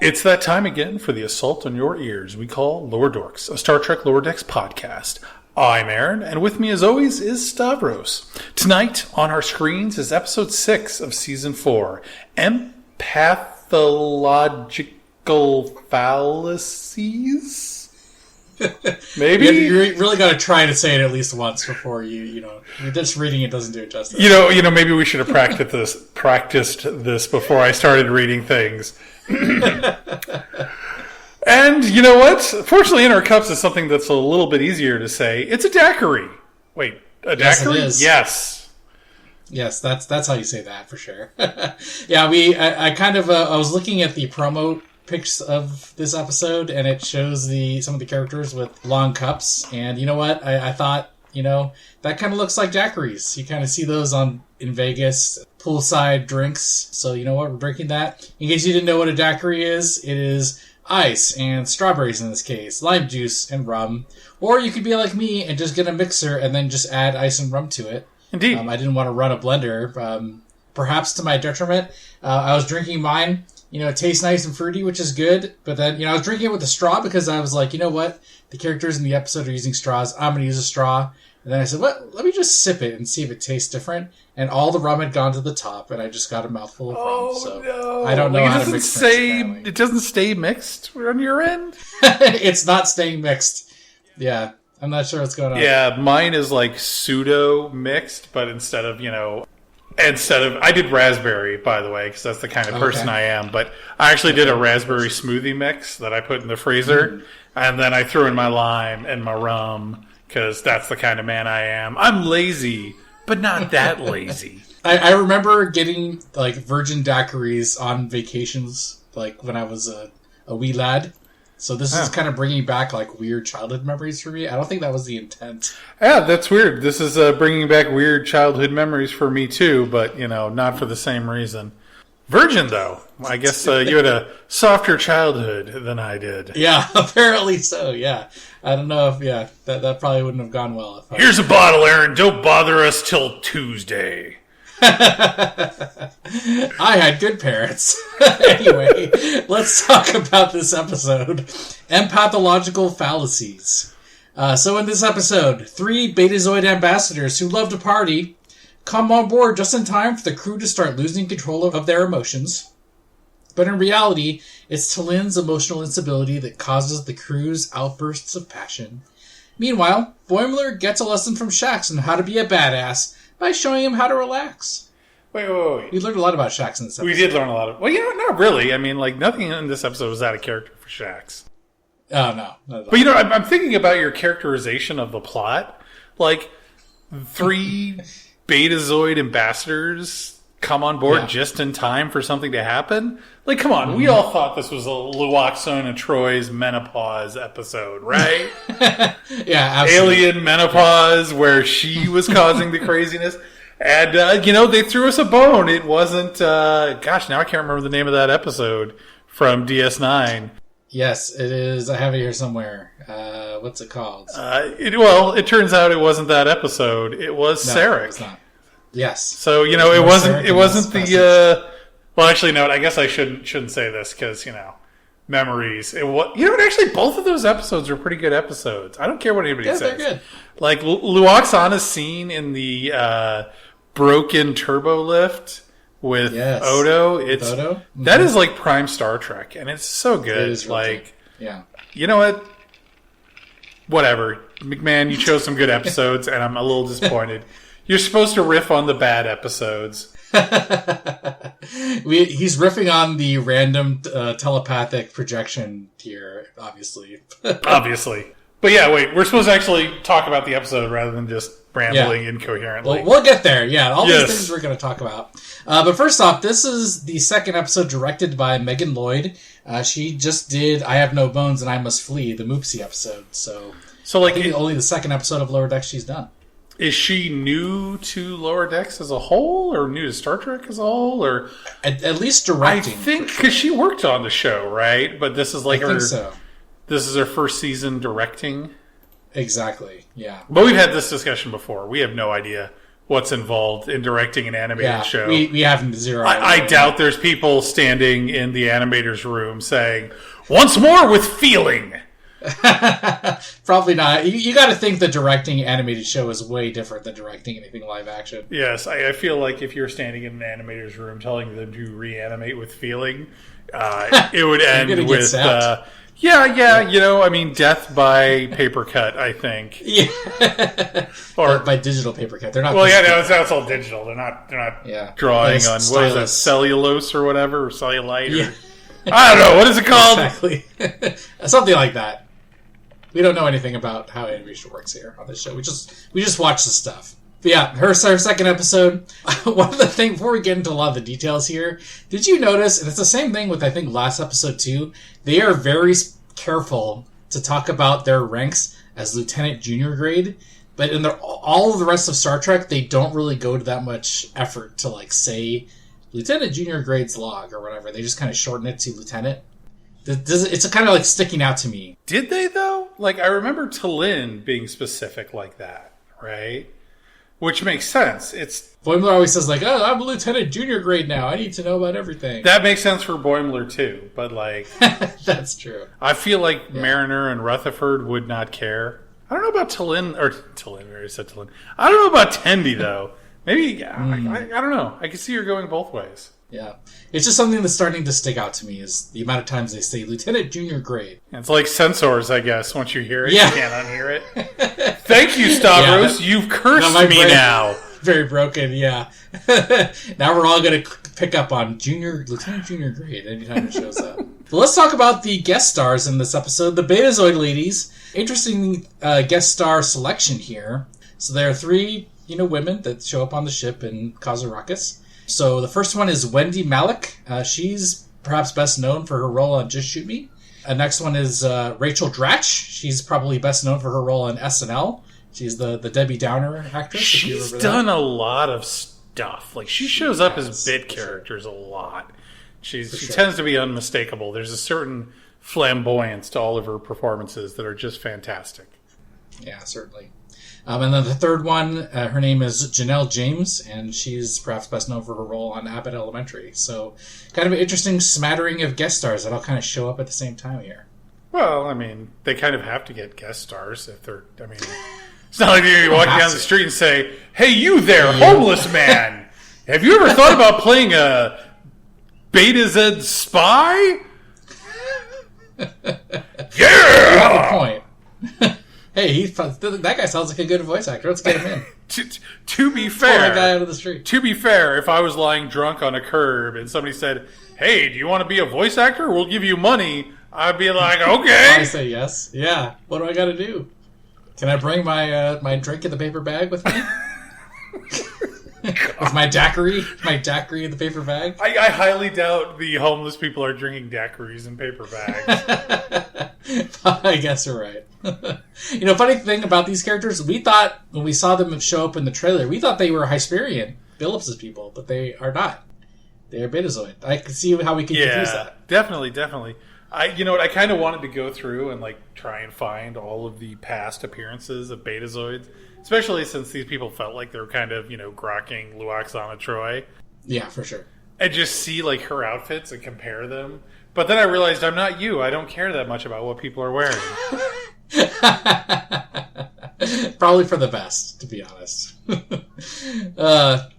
It's that time again for the assault on your ears we call Lower Dorks, a Star Trek Lower Decks podcast. I'm Aaron, and with me as always is Stavros. Tonight on our screens is episode 6 of season 4, Empathological Fallacies? Maybe? You really got to try to say it at least once before just reading it doesn't do it justice. Maybe we should have practiced this before I started reading things. And you know what? Fortunately, in our cups is something that's a little bit easier to say. It's a daiquiri. Wait, a daiquiri? Yes, it is. Yes, that's how you say that for sure. Yeah, I was looking at the promo pics of this episode, and it shows some of the characters with long cups. And you know what? I thought, that kind of looks like daiquiris. You kind of see those in Vegas, poolside drinks. So you know what? We're drinking that. In case you didn't know what a daiquiri is, it is ice and strawberries in this case, lime juice and rum. Or you could be like me and just get a mixer and then just add ice and rum to it. Indeed. I didn't want to run a blender, perhaps to my detriment. I was drinking mine. It tastes nice and fruity, which is good. But then, I was drinking it with a straw because I was like, you know what? The characters in the episode are using straws. I'm going to use a straw. And then I said, let me just sip it and see if it tastes different. And all the rum had gone to the top, and I just got a mouthful of rum. So no. I don't know how to mix it. It doesn't stay mixed on your end? It's not staying mixed. Yeah, I'm not sure what's going on. Yeah, mine is like pseudo mixed, but instead of I did raspberry, by the way, because that's the kind of person I am. But I actually did a raspberry smoothie mix that I put in the freezer, and then I threw in my lime and my rum, because that's the kind of man I am. I'm lazy, but not that lazy. I remember getting virgin daiquiris on vacations, when I was a wee lad. So this is kind of bringing back weird childhood memories for me. I don't think that was the intent. Yeah, that's weird. This is bringing back weird childhood memories for me too, but not for the same reason. Virgin though, I guess you had a softer childhood than I did. Yeah, apparently so. Yeah, I don't know if that probably wouldn't have gone well. Here's a bottle, Aaron. Don't bother us till Tuesday. I had good parents. Anyway, let's talk about this episode. Empathological Fallacies. So in this episode, 3 Betazoid ambassadors who love to party come on board just in time for the crew to start losing control of their emotions. But in reality, it's Talin's emotional instability that causes the crew's outbursts of passion. Meanwhile, Boimler gets a lesson from Shax on how to be a badass by showing him how to relax. Wait. We learned a lot about Shax in this episode. We did learn a lot of... Well, not really. I mean, nothing in this episode was out of character for Shax. Oh, no. Not but, I'm thinking about your characterization of the plot. 3 Betazoid ambassadors come on board just in time for something to happen. Come on. We all thought this was a Luoxone and Troy's menopause episode, right? Yeah, absolutely. Alien menopause, where she was causing the craziness. And, they threw us a bone. It wasn't, now I can't remember the name of that episode from DS9. Yes, it is. I have it here somewhere. What's it called? It turns out it wasn't that episode. It was Sarek. It was not. Yes. So, it wasn't the, well, actually, no, I guess I shouldn't say this because, memories. Actually, both of those episodes are pretty good episodes. I don't care what anybody says. They're good. Luoxana's scene in the broken turbo lift with Odo. That is prime Star Trek, and it's so good. It is really good. You know what? Whatever. McMahon, you chose some good episodes, and I'm a little disappointed. You're supposed to riff on the bad episodes. He's riffing on the random telepathic projection here, obviously. Obviously. But yeah, wait, we're supposed to actually talk about the episode rather than just rambling incoherently. We'll get there, all these things we're going to talk about. But first off, this is the second episode directed by Megan Lloyd. She just did I Have No Bones and I Must Flee, the Moopsie episode. So I think only the second episode of Lower Decks she's done. Is she new to Lower Decks as a whole, or new to Star Trek as a whole, or at least directing? I think because she worked on the show, right? But this is I think so. This is her first season directing. Exactly. Yeah. But we've had this discussion before. We have no idea what's involved in directing an animated show. We have zero idea. I doubt there's people standing in the animator's room saying, "Once more with feeling." Probably not. You got to think the directing animated show is way different than directing anything live action. Yes, I feel like if you're standing in an animator's room telling them to reanimate with feeling, it would end with death by paper cut, I think. Yeah, or by digital paper cut. They're not. Well, that's all digital. They're not drawing on what is that, cellulose or whatever, or cellulite. Yeah. I don't know, what is it called? Exactly, something like that. We don't know anything about how animation works here on this show. We just watch the stuff. But yeah, her second episode. One of the things, before we get into a lot of the details here, did you notice, and it's the same thing with, I think, last episode too, they are very careful to talk about their ranks as lieutenant junior grade, but in all of the rest of Star Trek, they don't really go to that much effort to say lieutenant junior grade's log or whatever. They just kind of shorten it to lieutenant. It's kind of sticking out to me. Did they, though? I remember T'Lyn being specific like that, right? Which makes sense. Boimler always says, I'm a lieutenant junior grade now. I need to know about everything. That makes sense for Boimler, too. But, That's true. I feel like Mariner and Rutherford would not care. I don't know about T'Lyn, I already said T'Lyn. I don't know about Tendi, though. Maybe, I don't know. I can see her going both ways. Yeah. It's just something that's starting to stick out to me is the amount of times they say lieutenant junior grade. It's like sensors, I guess. Once you hear it, you can't unhear it. Thank you, Stavros. You've cursed me now. Very broken, yeah. Now we're all going to pick up on lieutenant junior grade anytime it shows up. So let's talk about the guest stars in this episode, the Betazoid ladies. Interesting guest star selection here. So there are 3, women that show up on the ship and cause a ruckus. So the first one is Wendy Malick. She's perhaps best known for her role on Just Shoot Me. Next one is Rachel Dratch. She's probably best known for her role on SNL. She's the Debbie Downer actress. She's done a lot of stuff. She shows up as bit characters a lot. She tends to be unmistakable. There's a certain flamboyance to all of her performances that are just fantastic. Yeah, certainly. And then the third one, her name is Janelle James, and she's perhaps best known for her role on Abbott Elementary. So kind of an interesting smattering of guest stars that all kind of show up at the same time here. Well, they kind of have to get guest stars if they're, it's not like you're walking down the street and say, "Hey, you there, homeless man, have you ever thought about playing a Betazoid spy?" Yeah! You have a point. Hey, that guy sounds like a good voice actor. Let's get him in. To be fair, pull that guy out of the street. To be fair, if I was lying drunk on a curb and somebody said, "Hey, do you want to be a voice actor? We'll give you money," I'd be like, "Okay." I say yes. Yeah. What do I got to do? Can I bring my drink in the paper bag with me? With my daiquiri in the paper bag? I highly doubt the homeless people are drinking daiquiris in paper bags. I guess you're right. Funny thing about these characters, we thought when we saw them show up in the trailer, we thought they were Hysperion, Phillips's people, but they are not. They are Betazoid. I can see how we can confuse that. Definitely. I kind of wanted to go through and try and find all of the past appearances of Betazoids, especially since these people felt like they were kind of, grokking Luoxana Troy. Yeah, for sure. And just see her outfits and compare them. But then I realized I'm not you. I don't care that much about what people are wearing. Probably for the best, to be honest.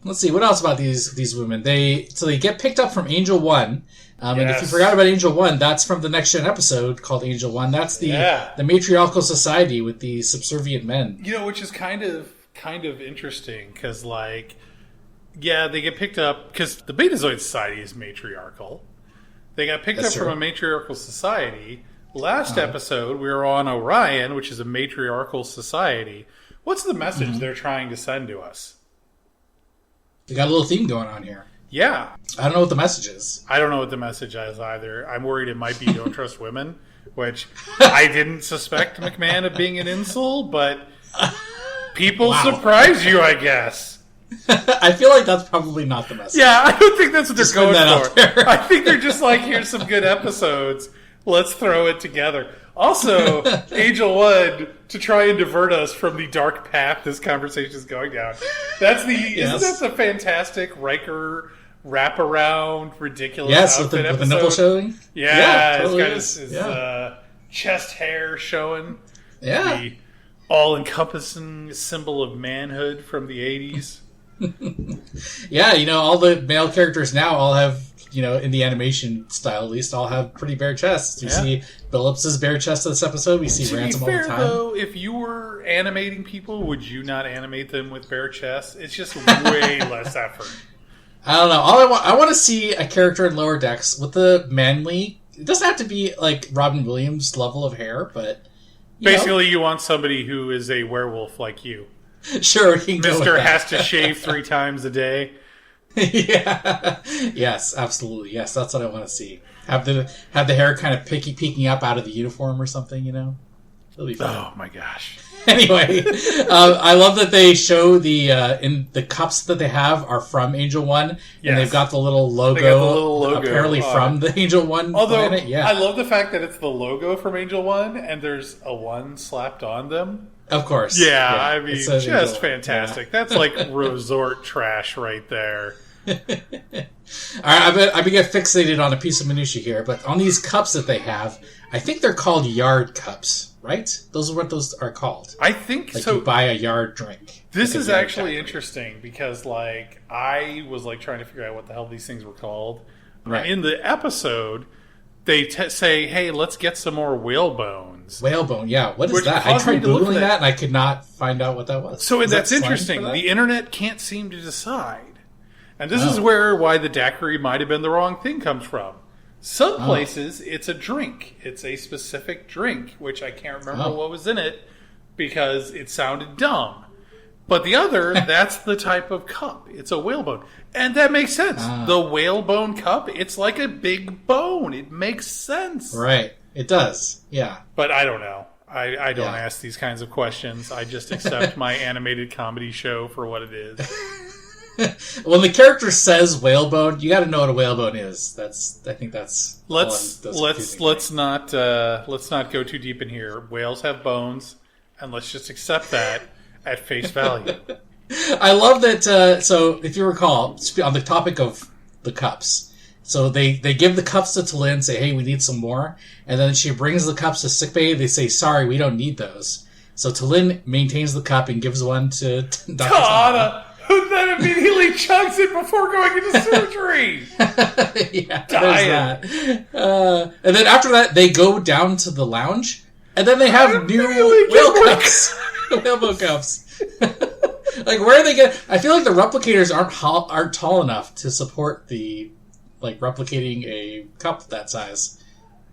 Let's see, what else about these women? They get picked up from Angel One. And if you forgot about Angel One, that's from the Next Gen episode called Angel One. That's the matriarchal society with the subservient men. Which is kind of interesting because, they get picked up because the Betazoid society is matriarchal. They got picked up from a matriarchal society. Last episode, we were on Orion, which is a matriarchal society. What's the message they're trying to send to us? They got a little theme going on here. Yeah. I don't know what the message is. I don't know what the message is either. I'm worried it might be don't trust women, which I didn't suspect McMahon of being an incel, but people surprise you, I guess. I feel like that's probably not the message. Yeah, I don't think that's what they're going for. Out there. I think they're just here's some good episodes. Let's throw it together. Also, Angel One, to try and divert us from the dark path this conversation is going down. Isn't that the fantastic Riker wraparound, ridiculous outfit with episode? the nipple showing? Yeah, totally it's got his chest hair showing. Yeah. The all-encompassing symbol of manhood from the 80s. Yeah, all the male characters now all have, in the animation style at least, all have pretty bare chests. We see Phillips's bare chest this episode. We see Ransom all the time. Though, if you were animating people, would you not animate them with bare chests? It's just way less effort. I don't know. I want to see a character in Lower Decks with the manly. It doesn't have to be like Robin Williams level of hair, but basically, you want somebody who is a werewolf like you. Sure, he can Mister has to shave 3 times a day. Yeah. Yes, absolutely. Yes, that's what I want to see. Have the hair kind of peeking up out of the uniform or something. It'll be fun. Oh my gosh. Anyway, I love that they show in the cups that they have are from Angel One, and they've got the little logo, apparently from the Angel One planet. Yeah, I love the fact that it's the logo from Angel One, and there's a 1 slapped on them. Of course. Yeah, I mean, just Angel. fantastic. Yeah. That's like resort trash right there. All right, I get fixated on a piece of minutia here, but on these cups that they have, I think they're called yard cups, right? Those are what those are called. I think like so. You buy a yard drink. This is actually interesting because, I was trying to figure out what the hell these things were called. Right. In the episode, they say, "Hey, let's get some more whalebone." Whalebone, yeah. What is that? I tried Googling that, and I could not find out what that was. So that's interesting. The internet can't seem to decide. And this is why the daiquiri might have been the wrong thing comes from. Some places, it's a drink. It's a specific drink, which I can't remember what was in it because it sounded dumb. But the other, that's the type of cup. It's a whalebone. And that makes sense. The whalebone cup, it's like a big bone. It makes sense. Right. It does. Yeah. But I don't know. I don't ask these kinds of questions. I just accept my animated comedy show for what it is. When the character says whalebone, you got to know what a whalebone is. I think that's. Let's not go too deep in here. Whales have bones, and let's just accept that at face value. I love that. So, if you recall, on the topic of the cups, so they give the cups to T'Lyn, say, "Hey, we need some more," and then she brings the cups to sickbay. They say, "Sorry, we don't need those." So T'Lyn maintains the cup and gives one to Dr. Tana. Who then immediately chugs it before going into surgery. Yeah, there's that. And then after that, they go down to the lounge, and then they have new whale cups. Whalebone cups. Where are they get? I feel like the replicators aren't tall enough to support the replicating a cup that size.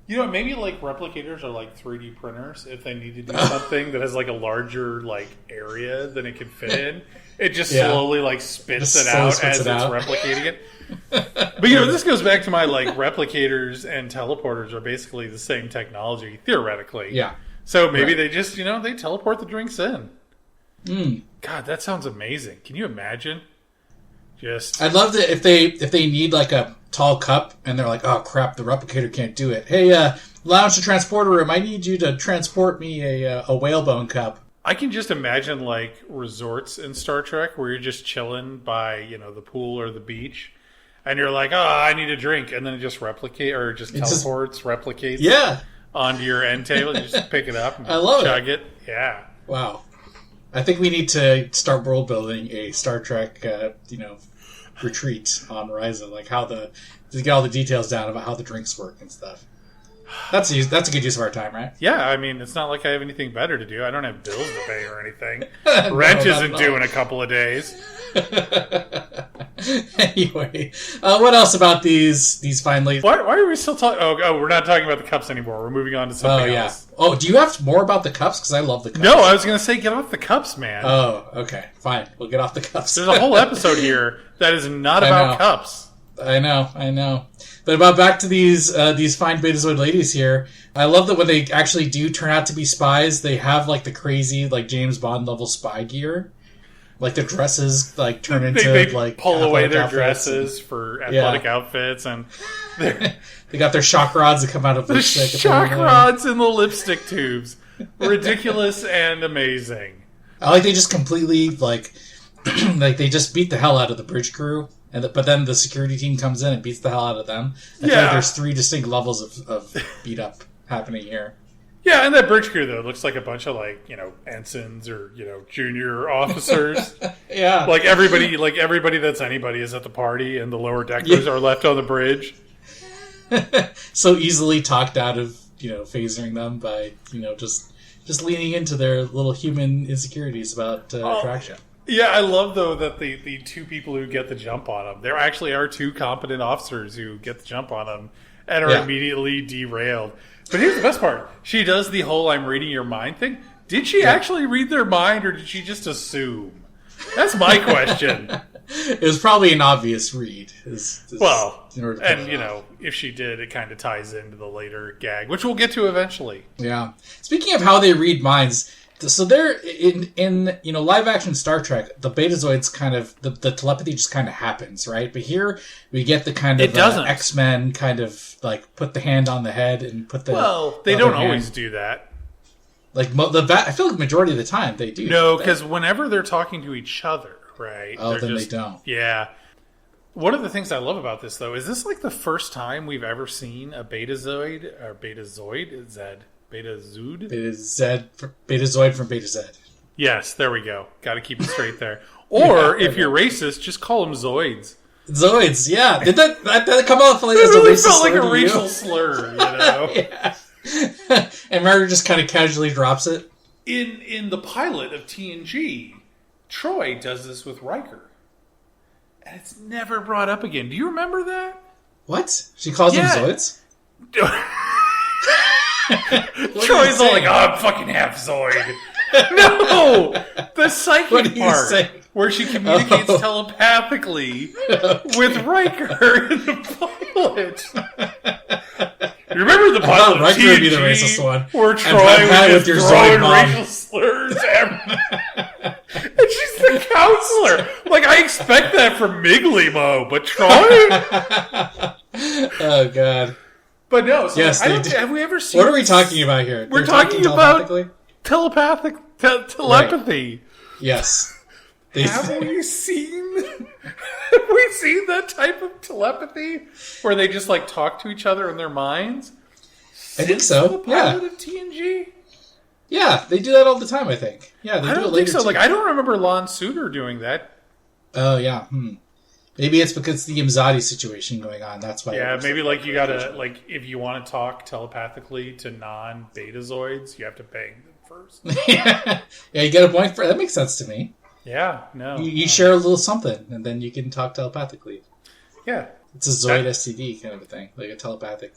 Maybe replicators are 3D printers. If they need to do something that has a larger area than it can fit in, it just slowly spits it out as it's replicating it. But this goes back to my replicators and teleporters are basically the same technology theoretically. Yeah. So maybe they just they teleport the drinks in. God, that sounds amazing. Can you imagine? I'd love that if they need a tall cup and they're like, oh crap, the replicator can't do it. Hey, lounge to transporter room, I need you to transport me a whalebone cup. I can just imagine resorts in Star Trek where you're just chilling by the pool or the beach, and you're like, oh, I need a drink, and then it just replicates onto your end table. You just pick it up and chug it. Yeah. Wow. I think we need to start world building a Star Trek, retreat on Horizon, to get all the details down about how the drinks work and stuff. That's a good use of our time, right? Yeah, I mean, it's not like I have anything better to do. I don't have bills to pay or anything. Rent isn't due in a couple of days. Anyway, what else about these fine ladies? Why are we still talking? Oh, we're not talking about the cups anymore. We're moving on to something else. Oh, do you have more about the cups? Because I love the cups. No, I was going to say get off the cups, man. Oh, okay. Fine. We'll get off the cups. There's a whole episode here that is not about cups. I know. But back to these fine Betazoid ladies here. I love that when they actually do turn out to be spies, they have the crazy James Bond level spy gear. Like the dresses like turn into they like pull away their outfits dresses for athletic outfits, and they got their shock rods that come out of the lipstick. shock rods and the lipstick tubes. Ridiculous and amazing. I like they just completely like like they just beat the hell out of the bridge crew, but then the security team comes in and beats the hell out of them. I feel like there's 3 distinct levels of beat up happening here. Yeah, and that bridge crew though looks like a bunch of like ensigns or junior officers. Yeah, like everybody that's anybody is at the party, and the lower deckers are left on the bridge. So easily talked out of phasering them by just leaning into their little human insecurities about attraction. Yeah, I love though that the 2 people who get the jump on them, there actually are 2 competent officers who get the jump on them and are immediately derailed. But here's the best part. She does the whole I'm reading your mind thing. Did she actually read their mind, or did she just assume? That's my question. It was probably an obvious read. If she did, it kind of ties into the later gag, which we'll get to eventually. Yeah. Speaking of how they read minds, so they're in live action Star Trek, the Betazoids kind of the telepathy just kind of happens, right? But here we get the kind of X-Men kind of like put the hand on the head and put the they don't always do that. Like I feel like the majority of the time they do. No, because whenever they're talking to each other, right? Oh, then they don't. Yeah. One of the things I love about this though is this like the first time we've ever seen a Betazoid or Betazoid Zed. Betazoid? Betazoid from Beta Z. Yes, there we go. Got to keep it straight there. Or if you're racist, just call them Zoids. Zoids, yeah. Did that come out like as a really racist felt like slur a racial slur, Yeah. And Margaret just kind of casually drops it. In the pilot of TNG, Troy does this with Riker. And it's never brought up again. Do you remember that? What? She calls them Zoids? Troy's all like, I'm fucking half Zoid. No! The psychic part where she communicates telepathically with Riker in the pilot. You remember the pilot of Riker would be the TNG racist one. Where Troy was just throwing racial slurs and she's the counselor. Like, I expect that from Miglimo, but Troy? Oh, God. But no, so yes, have we ever seen... What are we talking about here? We're talking about telepathy. Right. Yes. Have we seen that type of telepathy where they just like talk to each other in their minds? I think so. The pilot of TNG. Yeah, they do that all the time. I think. Yeah, they do it later. I don't think so. Like, I don't remember Lon Suter doing that. Oh yeah. Maybe it's because the Imzadi situation going on. That's why. Yeah, maybe like you gotta if you want to talk telepathically to non-Betazoids, you have to bang them first. Yeah, you get a point for that. Makes sense to me. Yeah, no. You share a little something, and then you can talk telepathically. Yeah, it's a Zoid STD kind of a thing, like a telepathic.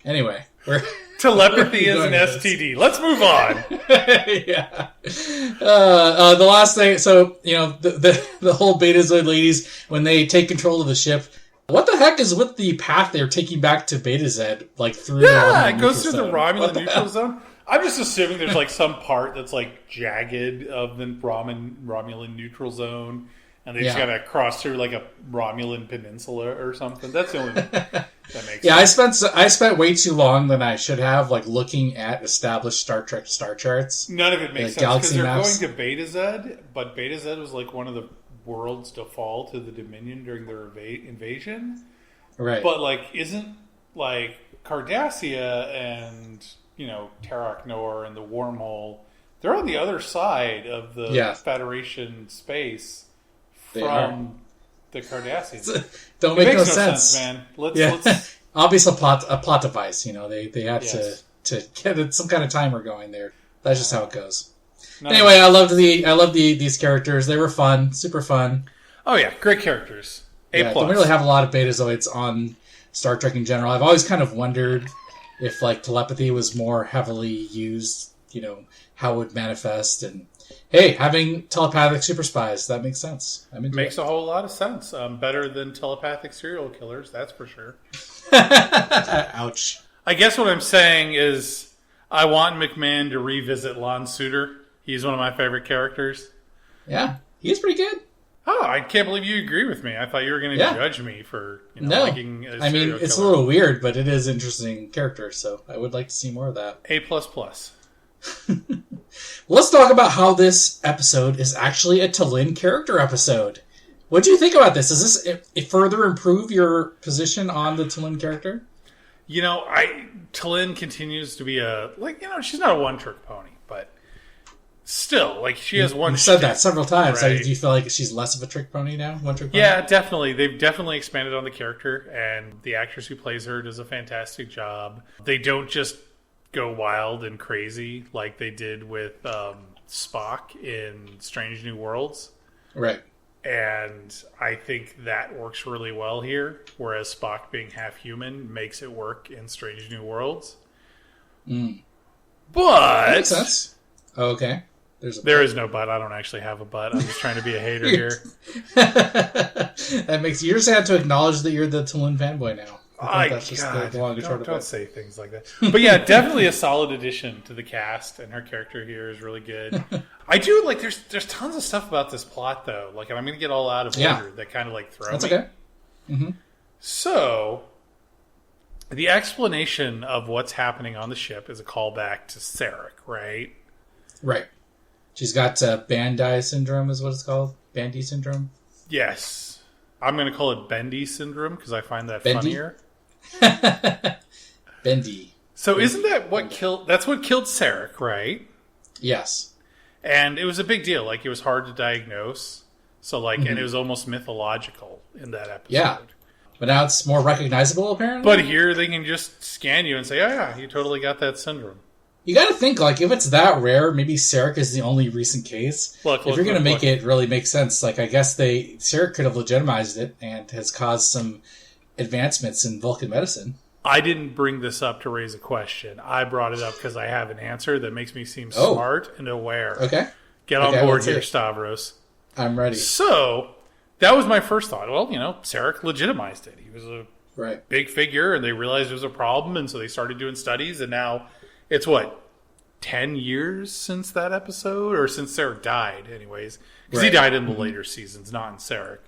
Anyway, telepathy is an STD. Let's move on. Yeah. The last thing, so the whole Betazoid ladies, when they take control of the ship, what the heck is with the path they're taking back to Beta Z? Like through the Romulan it goes through zone. the Romulan neutral zone. I'm just assuming there's like some part that's like jagged of the Romulan neutral zone, and they just gotta cross through like a Romulan peninsula or something. That's the only that makes sense. I spent way too long than I should have, like looking at established Star Trek star charts. None of it makes sense because they're going to Beta Z, but Beta Z was like one of the worlds to fall to the Dominion during their invasion. Right. But like, isn't like Cardassia and Tarak Noor and the wormhole? They're on the other side of the Federation space from the Cardassians. Don't make no sense, man. Let's obviously a plot device. They had to get some kind of timer going there. That's just how it goes. Anyway, I loved these characters. They were fun, super fun. Oh yeah, great characters. A+. Don't really have a lot of Betazoids on Star Trek in general. I've always kind of wondered if like telepathy was more heavily used. How it would manifest, and hey, having telepathic super spies, that makes sense. Makes a whole lot of sense. Better than telepathic serial killers, that's for sure. Ouch. I guess what I'm saying is I want McMahon to revisit Lon Suter. He's one of my favorite characters. Yeah. He's pretty good. Oh, I can't believe you agree with me. I thought you were going to judge me for liking a serial it's a killer. little weird, but it is an interesting character, so I would like to see more of that. A++. Let's talk about how this episode is actually a T'Lyn character episode. What do you think about this? Does this further improve your position on the T'Lyn character? T'Lyn continues to be she's not a one-trick pony, but still, she has one. You've said that several times. Right. Do you feel like she's less of a trick pony now? One-trick pony? Yeah, definitely. They've definitely expanded on the character, and the actress who plays her does a fantastic job. They don't just go wild and crazy like they did with Spock in Strange New Worlds. Right. And I think that works really well here, whereas Spock being half human makes it work in Strange New Worlds. Mm. But... That makes sense. Oh, okay. There is no but. I don't actually have a but. I'm just trying to be a hater here. That makes you just have to acknowledge that you're the T'Lyn fanboy now. I think that's just the long and short of it. Don't say things like that. But yeah, definitely a solid addition to the cast, and her character here is really good. I do there's tons of stuff about this plot though. And I'm going to get all out of order that kind of throw That's me. okay. Mm-hmm. So the explanation of what's happening on the ship is a callback to Sarek, right? Right. She's got Bendii Syndrome is what it's called. Bendii Syndrome? Yes. I'm going to call it Bendii Syndrome because I find that Bendii? funnier. Bendii. So isn't that what killed... That's what killed Sarek, right? Yes. And it was a big deal. It was hard to diagnose. So, and it was almost mythological in that episode. Yeah. But now it's more recognizable, apparently? But here they can just scan you and say, oh, yeah, you totally got that syndrome. You got to think, if it's that rare, maybe Sarek is the only recent case. If you're going to make it really make sense, I guess Sarek could have legitimized it and has caused some advancements in Vulcan medicine. I didn't bring this up to raise a question. I brought it up because I have an answer that makes me seem smart and aware. Okay. Get on board here, Stavros. I'm ready. So, that was my first thought. Well, Sarek legitimized it. He was a big figure, and they realized it was a problem, and so they started doing studies, and now it's 10 years since that episode? Or since Sarek died, anyways. Because he died in the later seasons, not in Sarek.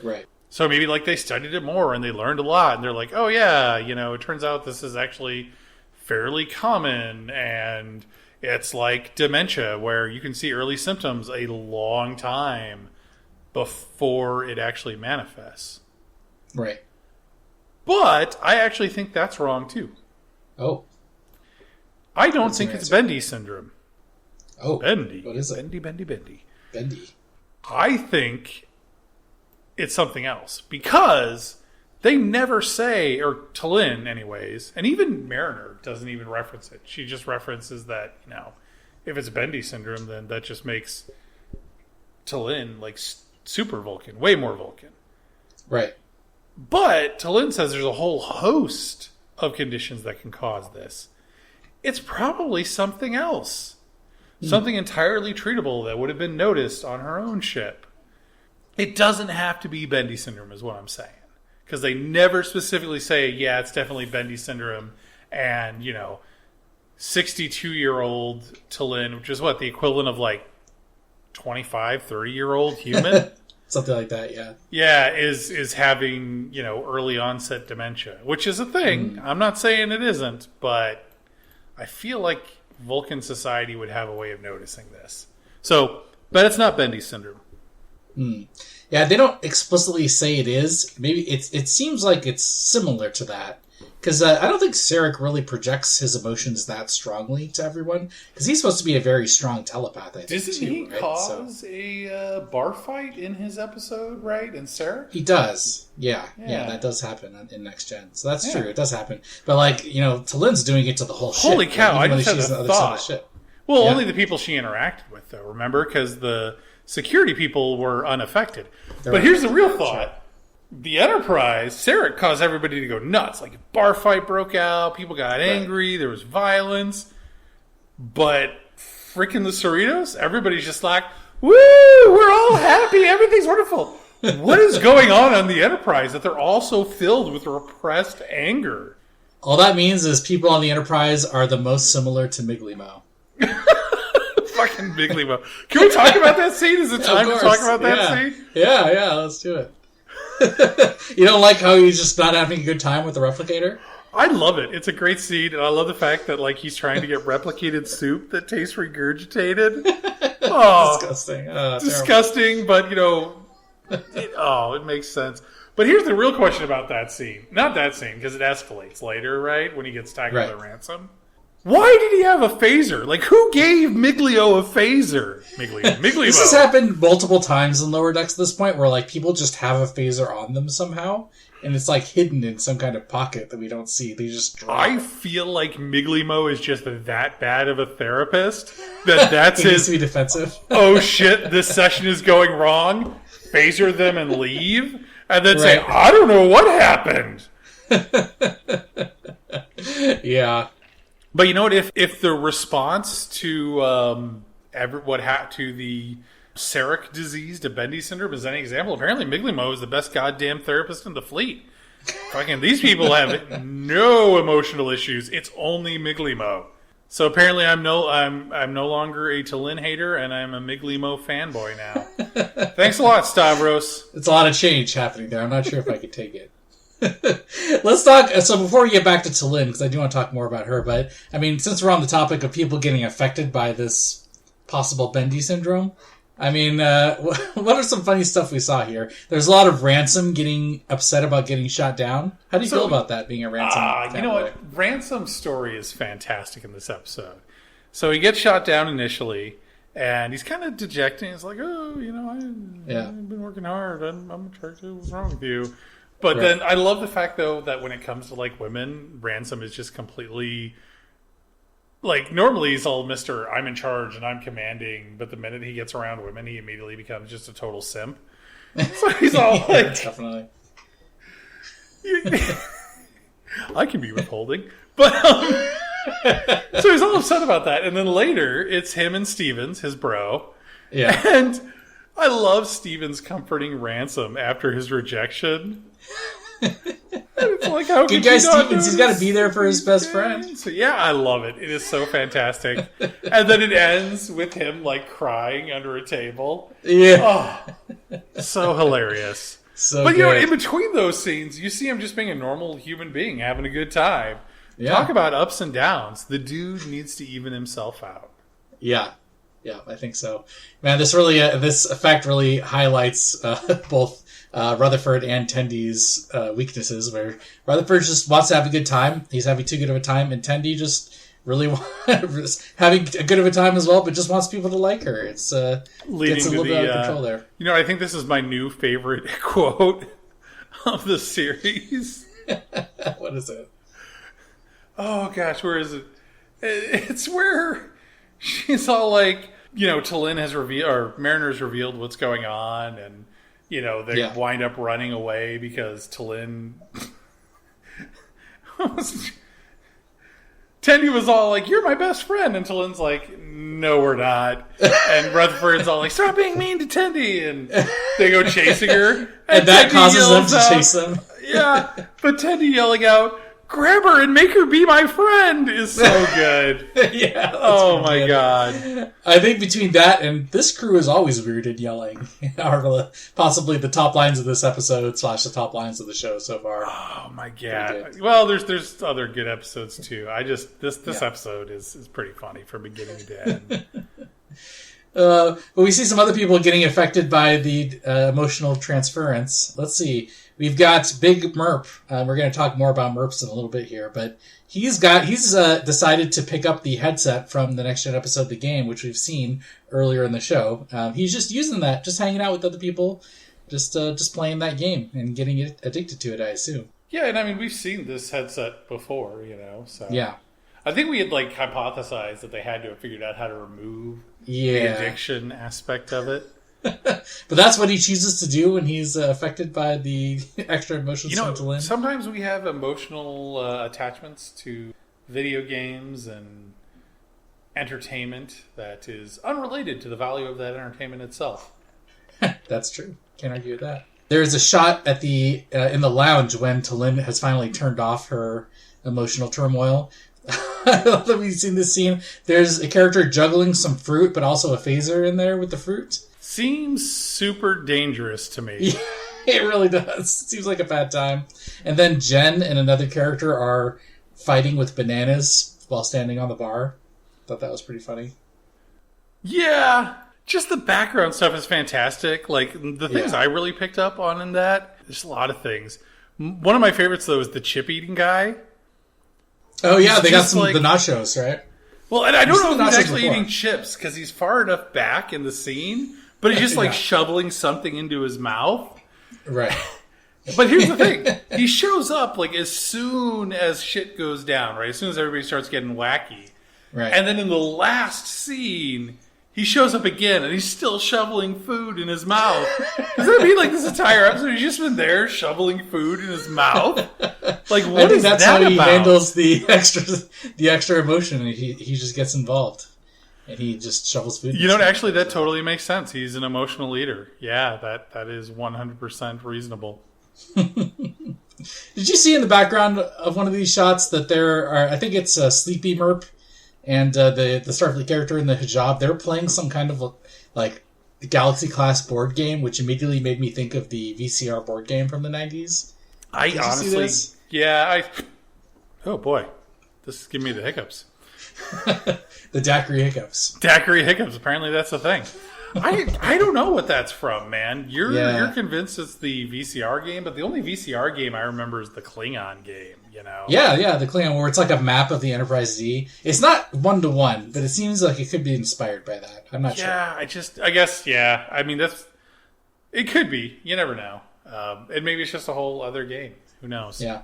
Right. So maybe they studied it more and they learned a lot and they're like, oh yeah, it turns out this is actually fairly common and it's like dementia where you can see early symptoms a long time before it actually manifests. Right. But I actually think that's wrong too. Oh. I don't think it's Bendii Syndrome. Oh. Bendii. What is it? Bendii. I think it's something else because they never say, or T'Lyn anyways, and even Mariner doesn't even reference it. She just references that, if it's Bendii Syndrome, then that just makes T'Lyn super Vulcan, way more Vulcan. Right. But T'Lyn says there's a whole host of conditions that can cause this. It's probably something else. Something entirely treatable that would have been noticed on her own ship. It doesn't have to be Bendii Syndrome is what I'm saying. Because they never specifically say, yeah, it's definitely Bendii Syndrome. And, 62-year-old T'Lyn, which is the equivalent of 25, 30-year-old human? Something like that, yeah. Yeah, is having, early onset dementia, which is a thing. I'm not saying it isn't, but I feel like Vulcan society would have a way of noticing this. So, but it's not Bendii Syndrome. Yeah, they don't explicitly say it is. Maybe it seems like it's similar to that. Because I don't think Sarek really projects his emotions that strongly to everyone. Because he's supposed to be a very strong telepath, I think. Doesn't he cause a bar fight in his episode, right? In Sarek? He does. Yeah, that does happen in Next Gen. So that's true. It does happen. But, T'Lyn's doing it to the whole ship. Holy cow, I just had she's a on the other side of thought. the ship. Well, only the people she interacted with, though, remember? Because the security people were unaffected. But here's the real thought. The Enterprise, Sarek caused everybody to go nuts. A bar fight broke out, people got angry, there was violence. But freaking the Cerritos, everybody's just like, woo, we're all happy, everything's wonderful. What is going on the Enterprise that they're all so filled with repressed anger? All that means is people on the Enterprise are the most similar to Miglimo. Fucking Miggly Mo. Can we talk about that scene? Is it time to talk about that scene? Yeah, let's do it. You don't like how he's just not having a good time with the replicator? I love it. It's a great scene, and I love the fact that like he's trying to get replicated soup that tastes regurgitated. Oh, disgusting. Disgusting, but it makes sense. But here's the real question about that scene. Not that scene, because it escalates later, right? When he gets tackled by Ransom. Why did he have a phaser? Like, who gave Miglio a phaser? Miglio. This has happened multiple times in Lower Decks at this point, where like people just have a phaser on them somehow, and it's like hidden in some kind of pocket that we don't see. They just drop. I feel like Miglimo is just that bad of a therapist that's he his. needs to be defensive. Oh shit! This session is going wrong. Phaser them and leave, and then say, "I don't know what happened." Yeah. But you know what? If the response to to the Seric disease, to Bendii Syndrome, is any example, apparently Miglimo is the best goddamn therapist in the fleet. Fucking these people have no emotional issues. It's only Miglimo. So apparently I'm no longer a Talin hater, and I'm a Miglimo fanboy now. Thanks a lot, Stavros. It's a lot of change happening there. I'm not sure if I could take it. Let's talk. So before we get back to Talin, because I do want to talk more about her, but I mean, since we're on the topic of people getting affected by this possible Bendii Syndrome, I mean, what are some funny stuff we saw here? There's a lot of Ransom getting upset about getting shot down. How do you feel about that, being a Ransom? You know what? Ransom's story is fantastic in this episode. So he gets shot down initially, and he's kind of dejected. He's like, "Oh, I've been working hard. I'm attracted. What's wrong with you?" But then I love the fact, though, that when it comes to like women, Ransom is just completely like, normally he's all Mr. I'm in charge and I'm commanding, but the minute he gets around women, he immediately becomes just a total simp. So he's all like, definitely. I can be withholding, but so he's all upset about that. And then later, it's him and Stevens, his bro, and I love Stevens comforting Ransom after his rejection. It's like, how good guy Stevens, he's got to be there for his best friend. So yeah, I love it. It is so fantastic. And then it ends with him like crying under a table. Yeah. Oh, so hilarious. But in between those scenes, you see him just being a normal human being, having a good time. Yeah. Talk about ups and downs. The dude needs to even himself out. Yeah, I think so. Man, this effect really highlights both Rutherford and Tendy's weaknesses, where Rutherford just wants to have a good time. He's having too good of a time, and Tendy just really having a good of a time as well, but just wants people to like her. It's gets a little bit out of control there. I think this is my new favorite quote of the series. What is it? Oh gosh, where is it? It's where she's all like, Talin has revealed, or Mariner's revealed what's going on, and they wind up running away because Talin Tendy was all like, "You're my best friend," and Talin's like, "No, we're not." And Rutherford's all like, "Stop being mean to Tendy," and they go chasing her, and that causes them to chase them. Yeah, but Tendy yelling out, "Grab her and make her be my friend," is so good. Yeah. Oh my god. I think between that and this crew is always weird and yelling are possibly the top lines of this episode / the top lines of the show so far. Oh my god. Well, there's other good episodes too. This episode is pretty funny from beginning to end. But we see some other people getting affected by the emotional transference. Let's see. We've got Big Merp. We're going to talk more about Merps in a little bit here, but he's decided to pick up the headset from the next gen episode of the game, which we've seen earlier in the show. He's just using that, just hanging out with other people, just playing that game and getting addicted to it, I assume. Yeah, and I mean, we've seen this headset before, so. Yeah. I think we had hypothesized that they had to have figured out how to remove the addiction aspect of it. But that's what he chooses to do when he's affected by the extra emotions from Talin. Sometimes we have emotional attachments to video games and entertainment that is unrelated to the value of that entertainment itself. That's true. Can't argue with that. There's a shot at in the lounge when Talin has finally turned off her emotional turmoil. I love that we've seen this scene. There's a character juggling some fruit, but also a phaser in there with the fruit. Seems super dangerous to me. Yeah, it really does. Seems like a bad time. And then Jen and another character are fighting with bananas while standing on the bar. Thought that was pretty funny. Yeah. Just the background stuff is fantastic. Like, the things I really picked up on in that, there's a lot of things. One of my favorites, though, is the chip-eating guy. Oh, yeah, they got the nachos, right? Well, and I don't know if he's actually eating chips, because he's far enough back in the scene, but he's just, shoveling something into his mouth. Right. But here's the thing. He shows up, as soon as shit goes down, right? As soon as everybody starts getting wacky. Right. And then in the last scene, he shows up again, and he's still shoveling food in his mouth. Does that mean, this entire episode, he's just been there shoveling food in his mouth? What is that's that how he about? handles the extra emotion. He just gets involved, and he just shovels food. You know, actually, that totally makes sense. He's an emotional leader. Yeah, that is 100% reasonable. Did you see in the background of one of these shots that there are, I think it's Sleepy Merp and the Starfleet character in the hijab, they're playing some kind of Galaxy class board game, which immediately made me think of the VCR board game from the 90s. I honestly, oh boy, this is giving me the hiccups. The daiquiri hiccups. Daiquiri hiccups, apparently that's a thing. I don't know what that's from, man. You're convinced it's the VCR game, but the only VCR game I remember is the Klingon game, you know? Yeah, the Klingon, where it's like a map of the Enterprise D. It's not 1-to-1, but it seems like it could be inspired by that. I'm not sure. Yeah, I guess, yeah. I mean, it could be. You never know. And maybe it's just a whole other game. Who knows? Yeah,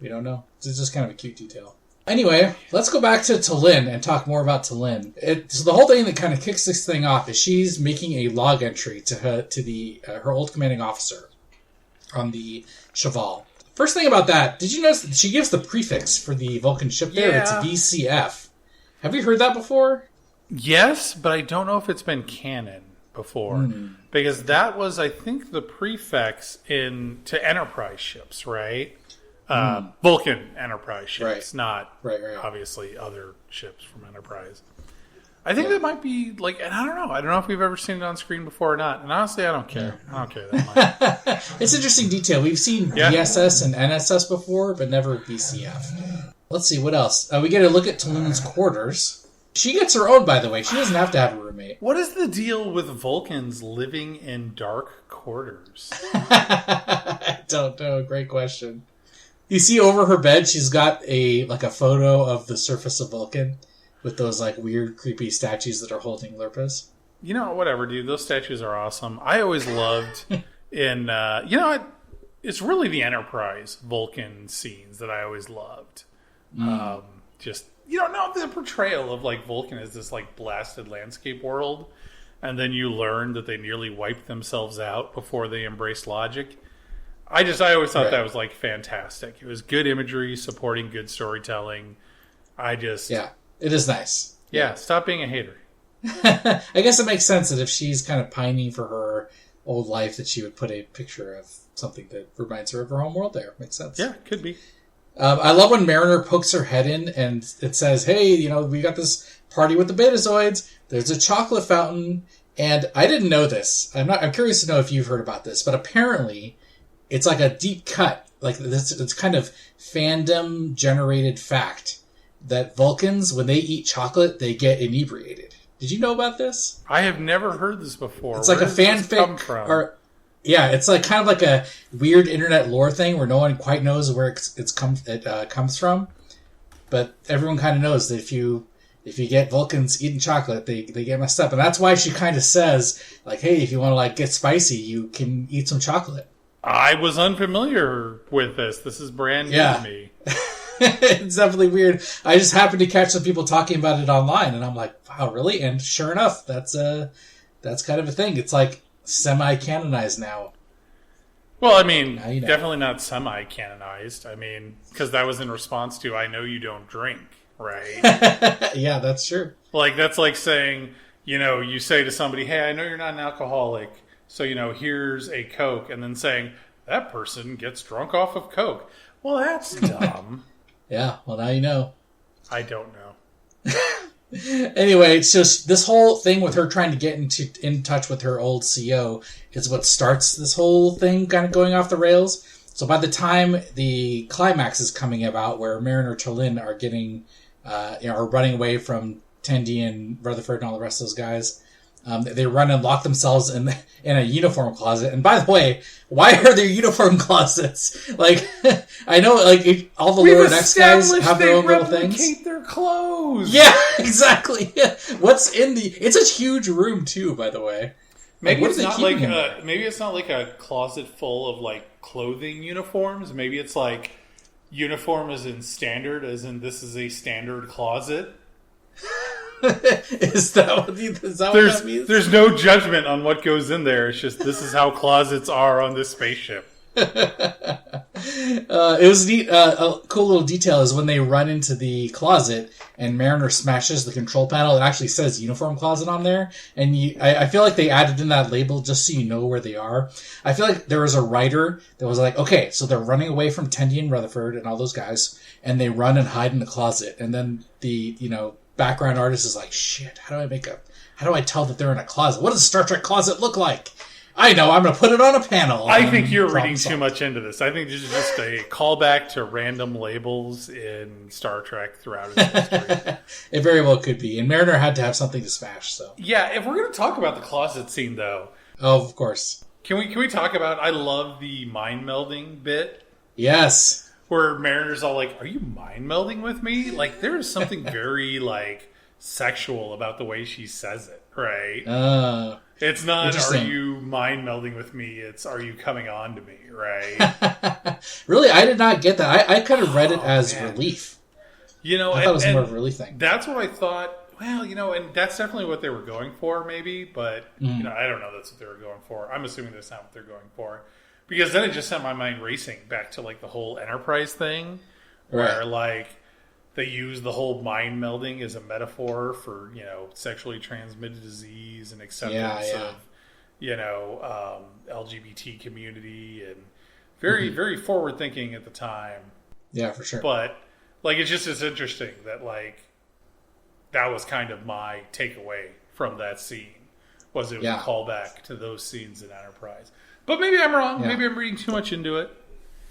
we don't know. It's just kind of a cute detail. Anyway, let's go back to T'Lyn and talk more about T'Lyn. So the whole thing that kind of kicks this thing off is she's making a log entry to her old commanding officer on the Cheval. First thing about that, did you notice that she gives the prefix for the Vulcan ship there? Yeah. It's VCF. Have you heard that before? Yes, but I don't know if it's been canon before. Because that was, I think, the prefix to Enterprise ships, right? Vulcan Enterprise ships, not obviously other ships from Enterprise. I think that might be and I don't know. I don't know if we've ever seen it on screen before or not. And honestly, I don't care. I don't care that much. It's interesting detail. We've seen VSS and NSS before, but never VCF. Let's see, what else? We get a look at T'Lyn's quarters. She gets her own, by the way. She doesn't have to have a roommate. What is the deal with Vulcans living in dark quarters? I don't know. Great question. You see over her bed, she's got a photo of the surface of Vulcan with those weird, creepy statues that are holding Lurpas. You know, whatever, dude. Those statues are awesome. I always loved it's really the Enterprise Vulcan scenes that I always loved. The portrayal of Vulcan as this blasted landscape world, and then you learn that they nearly wiped themselves out before they embraced logic. I always thought that was fantastic. It was good imagery supporting good storytelling. Yeah, it is nice. Yeah, stop being a hater. I guess it makes sense that if she's kind of pining for her old life, that she would put a picture of something that reminds her of her home world there. Makes sense. Yeah, could be. I love when Mariner pokes her head in and it says, hey, we got this party with the Betazoids. There's a chocolate fountain. And I didn't know this. I'm curious to know if you've heard about this, but apparently it's a deep cut. It's kind of fandom generated fact that Vulcans, when they eat chocolate, they get inebriated. Did you know about this? I have never heard this before. It's a fanfic. It's kind of like a weird internet lore thing where no one quite knows where it comes from. But everyone kind of knows that if you get Vulcans eating chocolate, they get messed up. And that's why she kind of says, hey, if you want to get spicy, you can eat some chocolate. I was unfamiliar with this. This is brand new to me. It's definitely weird. I just happened to catch some people talking about it online, and I'm like, wow, really? And sure enough, that's kind of a thing. It's semi-canonized now. Well, I mean, definitely not semi-canonized. I mean, because that was in response to, I know you don't drink, right? Yeah, that's true. That's like saying, you say to somebody, hey, I know you're not an alcoholic, so, here's a Coke, and then saying, that person gets drunk off of Coke. Well, that's dumb. Yeah, well, now you know. I don't know. Anyway, so this whole thing with her trying to get in touch with her old CO is what starts this whole thing kind of going off the rails. So by the time the climax is coming about, where Mariner Tallinn are getting, are running away from Tendi and Rutherford and all the rest of those guys, they run and lock themselves in a uniform closet. And by the way, why are there uniform closets? Like, I know, like, all the Lower Decks guys have their own little things. Replicate their clothes. Yeah, exactly. Yeah. What's in the? It's a huge room too, by the way. Maybe it's not like maybe it's not like a closet full of like clothing uniforms. Maybe it's like uniform as in standard, as in this is a standard closet. Is that what that means? There's no judgment on what goes in there. It's just this is how closets are on this spaceship. It was neat. A cool little detail is when they run into the closet and Mariner smashes the control panel. It actually says uniform closet on there, and I feel like they added in that label just so you know where they are. I feel like there was a writer that was like, okay, so they're running away from Tendi and Rutherford and all those guys, and they run and hide in the closet, and then the background artist is like, shit, how do I tell that they're in a closet? What does a Star Trek closet look like? I know, I'm going to put it on a panel. I think you're reading too much into this. I think this is just a callback to random labels in Star Trek throughout its history. It very well could be. And Mariner had to have something to smash, so. Yeah, if we're going to talk about the closet scene, though. Oh, of course. Can we talk about, I love the mind melding bit. Yes. Where Mariner's all like, are you mind melding with me? Like, there is something very, like, sexual about the way she says it, right? It's not, are you mind melding with me? It's, are you coming on to me, right? Really? I did not get that. I kind of read it as relief. I thought it was more of a relief thing. That's what I thought. Well, and that's definitely what they were going for, maybe. But, I don't know that's what they were going for. I'm assuming that's not what they're going for. Because then it just sent my mind racing back to, like, the whole Enterprise thing. Where, like, they use the whole mind melding as a metaphor for, sexually transmitted disease and acceptance of, LGBT community. And very, very forward thinking at the time. Yeah, for sure. But, like, it's interesting that, like, that was kind of my takeaway from that scene. Was it was a callback to those scenes in Enterprise. But maybe I'm wrong. Yeah. Maybe I'm reading too much into it.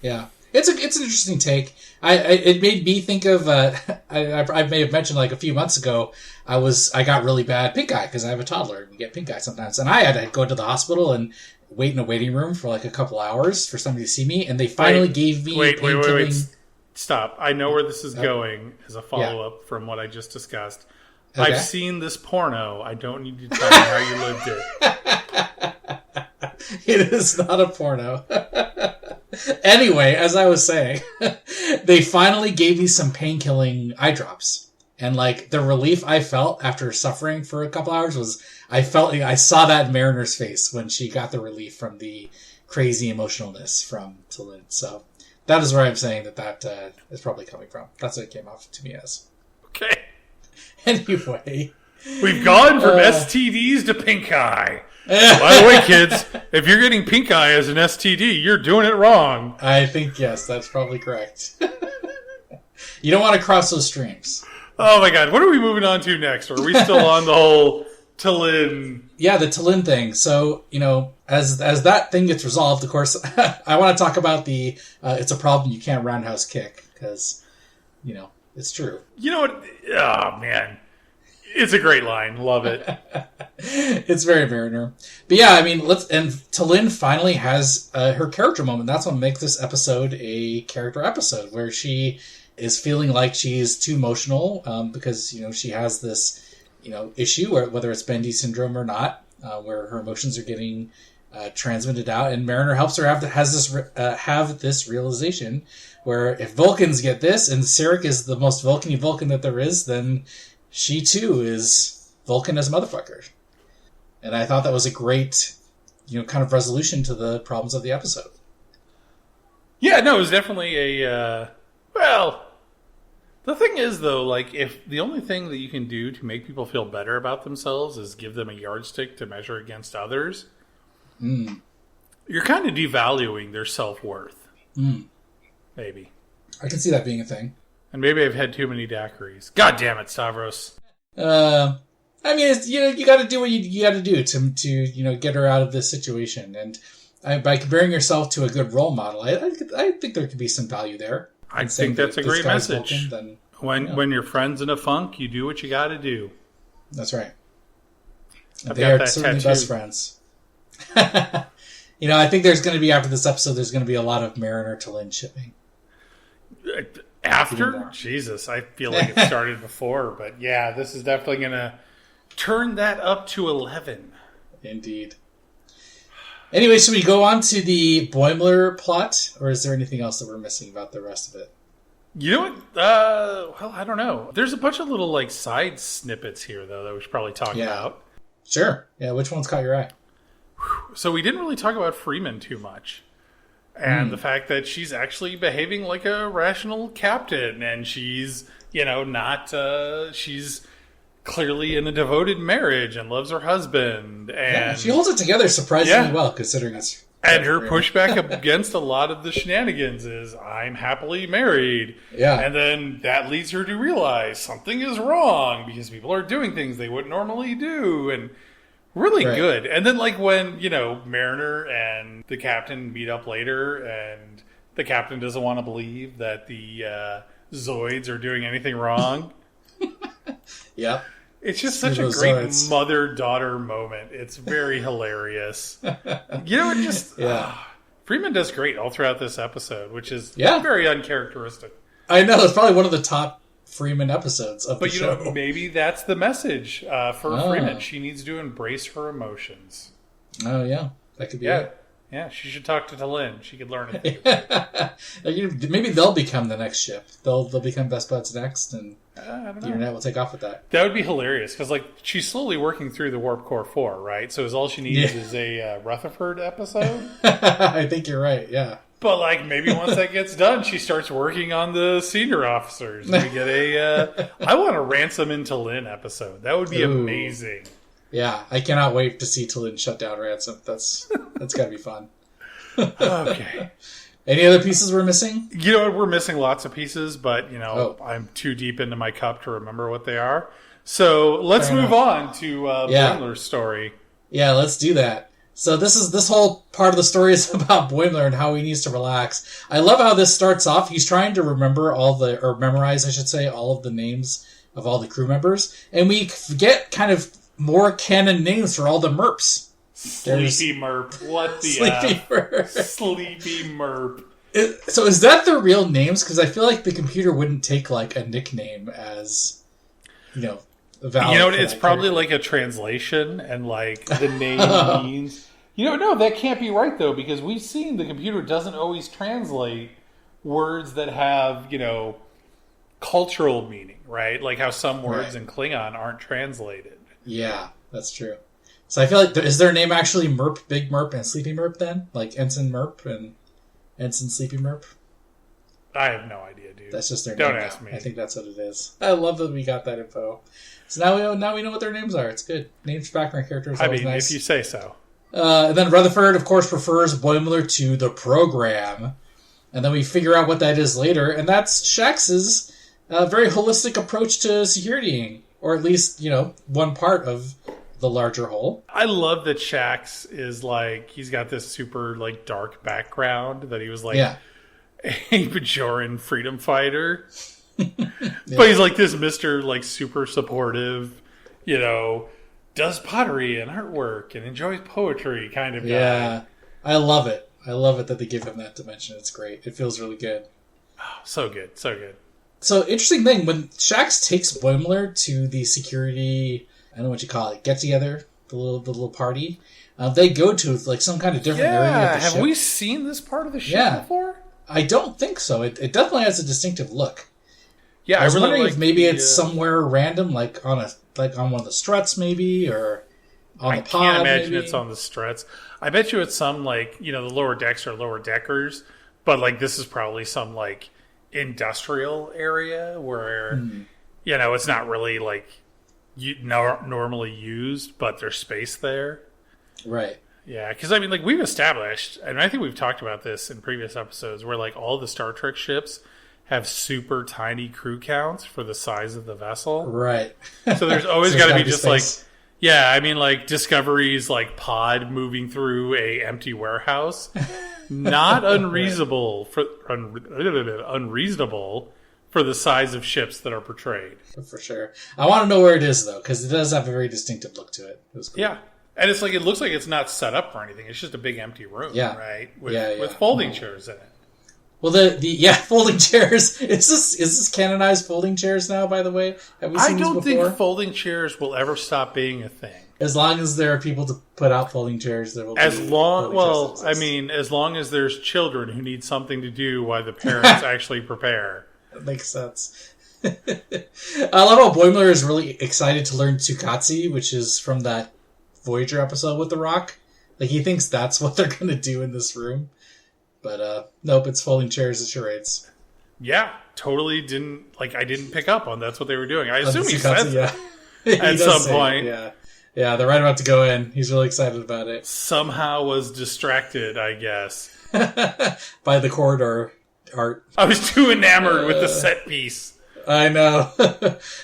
Yeah. It's an interesting take. It made me think of I may have mentioned like a few months ago I got really bad pink eye because I have a toddler and get pink eye sometimes, and I had to go to the hospital and wait in a waiting room for like a couple hours for somebody to see me, and they finally gave me wait. Stop. I know where this is going as a follow-up from what I just discussed. Okay. I've seen this porno. I don't need to tell you how you lived it. It is not a porno. Anyway, as I was saying, they finally gave me some pain-killing eye drops. And, like, the relief I felt after suffering for a couple hours was, I saw that in Mariner's face when she got the relief from the crazy emotionalness from Tallinn. So, that is where I'm saying that is probably coming from. That's what it came off to me as. Okay. Anyway. We've gone from STDs to pink eye. By the way, kids, if you're getting pink eye as an STD, you're doing it wrong. I think, yes, that's probably correct. You don't want to cross those streams. Oh my god, what are we moving on to next? Or are we still on the whole Tallinn? Yeah, the Tallinn thing. So, as that thing gets resolved, of course, I want to talk about the it's a problem you can't roundhouse kick, because, it's true. You know what? Oh, man. It's a great line. Love it. It's very Mariner. But yeah, and Tallinn finally has her character moment. That's what makes this episode a character episode, where she is feeling like she's too emotional because, she has this, issue, whether it's Bendii Syndrome or not, where her emotions are getting transmitted out, and Mariner helps her have this realization where if Vulcans get this, and Sarek is the most Vulcan-y Vulcan that there is, then she too is Vulcan as a motherfucker. And I thought that was a great, kind of resolution to the problems of the episode. Yeah, no, it was definitely the thing is, though, like, if the only thing that you can do to make people feel better about themselves is give them a yardstick to measure against others, you're kind of devaluing their self-worth. Maybe. I can see that being a thing. And maybe I've had too many daiquiris. God damn it, Stavros. I mean, it's, you got to do what you got to do to get her out of this situation. And by comparing yourself to a good role model, I think there could be some value there. I think that's a great message. When your friend's in a funk, you do what you got to do. That's right. They are certainly tattoo. Best friends. I think there's going to be, after this episode, there's going to be a lot of Mariner to Lynn shipping. After? Jesus, I feel like it started before. But yeah, this is definitely going to turn that up to 11. Indeed. Anyway, should we go on to the Boimler plot? Or is there anything else that we're missing about the rest of it? You know what? Well, I don't know. There's a bunch of little side snippets here, though, that we should probably talk about. Sure. Yeah, which one's caught your eye? So we didn't really talk about Freeman too much. And the fact that she's actually behaving like a rational captain. And she's, she's clearly in a devoted marriage and loves her husband. And she holds it together surprisingly well, considering it's... And her pushback against a lot of the shenanigans is, I'm happily married. Yeah. And then that leads her to realize something is wrong because people are doing things they wouldn't normally do. And really good. And then when, Mariner and the captain meet up later and the captain doesn't want to believe that the Zoids are doing anything wrong. Yeah. It's just such a great mother-daughter moment. It's very hilarious. Freeman does great all throughout this episode, which is very uncharacteristic. I know, it's probably one of the top Freeman episodes of the show. But maybe that's the message for Freeman. She needs to embrace her emotions. Oh, yeah. That could be it. Yeah, she should talk to Lynn. She could learn it. Maybe they'll become the next ship. They'll become best buds next, and the internet will take off with that. That would be hilarious, because she's slowly working through the Warp Core 4, right? So all she needs is a Rutherford episode? I think you're right, yeah. But maybe once that gets done, she starts working on the senior officers. We get I want a Ransom into Lynn episode. That would be amazing. Yeah, I cannot wait to see Lynn shut down Ransom. That's got to be fun. Okay. Any other pieces we're missing? We're missing lots of pieces, but I'm too deep into my cup to remember what they are. So let's move on to Boimler's story. Yeah, let's do that. So this whole part of the story is about Boimler and how he needs to relax. I love how this starts off. He's trying to memorize, I should say, all of the names of all the crew members. And we get kind of more canon names for all the merps. Sleepy Merp. What the Sleepy Merp. Sleepy Merp. So is that their real names? Because I feel like the computer wouldn't take a nickname as, valid. It's probably a translation, and the name means. No, that can't be right though, because we've seen the computer doesn't always translate words that have cultural meaning, right? Like how some words in Klingon aren't translated. Yeah, that's true. So I feel like, is their name actually Merp, Big Merp, and Sleepy Merp then? Like Ensign Merp and Ensign Sleepy Merp? I have no idea, dude. That's just their name. Don't ask me. I think that's what it is. I love that we got that info. So now we know what their names are. It's good. Names for background characters are always nice. If you say so. And then Rutherford, of course, refers Boimler to the program. And then we figure out what that is later. And that's Shax's very holistic approach to securitying. Or at least, one part of the larger whole. I love that Shax is he's got this super dark background that he was a Bajoran freedom fighter. But he's this Mr. super supportive, does pottery and artwork and enjoys poetry kind of guy. Yeah. I love it. I love it that they give him that dimension. It's great. It feels really good. Oh, so good. So good. So, interesting thing, when Shax takes Boimler to the security, I don't know what you call it, get-together, the little party, they go to some kind of different area of the ship. Have we seen this part of the ship before? I don't think so. It definitely has a distinctive look. Yeah, I was wondering if maybe it's somewhere random, on one of the struts, maybe, or on the pod. I can't imagine maybe. It's on the struts. I bet you it's some the lower decks are lower deckers, but this is probably some industrial area where it's not really normally used, but there's space there. Right. Yeah, because we've established, and I think we've talked about this in previous episodes, where all the Star Trek ships have super tiny crew counts for the size of the vessel. Right. So there's always So got to there's be just space. like, yeah, I mean, like Discovery's like pod moving through a empty warehouse. Not unreasonable unreasonable for the size of ships that are portrayed. For sure. I want to know where it is, though, because it does have a very distinctive look to it. It was cool. Yeah. And it's like, it looks like it's not set up for anything. It's just a big empty room, right? With folding chairs in it. Well, folding chairs. Is this canonized folding chairs now, by the way? Have we seen these before? I don't think folding chairs will ever stop being a thing. As long as there are people to put out folding chairs, there will be folding chairs. I mean, as long as there's children who need something to do while the parents actually prepare. That makes sense. I love how Boimler is really excited to learn Tsukatsi, which is from that Voyager episode with The Rock. Like, he thinks that's what they're going to do in this room. But, nope, it's folding chairs and charades. Yeah, totally I didn't pick up on that's what they were doing. I assume he says yeah. at some point. Yeah, they're right about to go in. He's really excited about it. Somehow was distracted, I guess. By the corridor art. I was too enamored with the set piece. I know.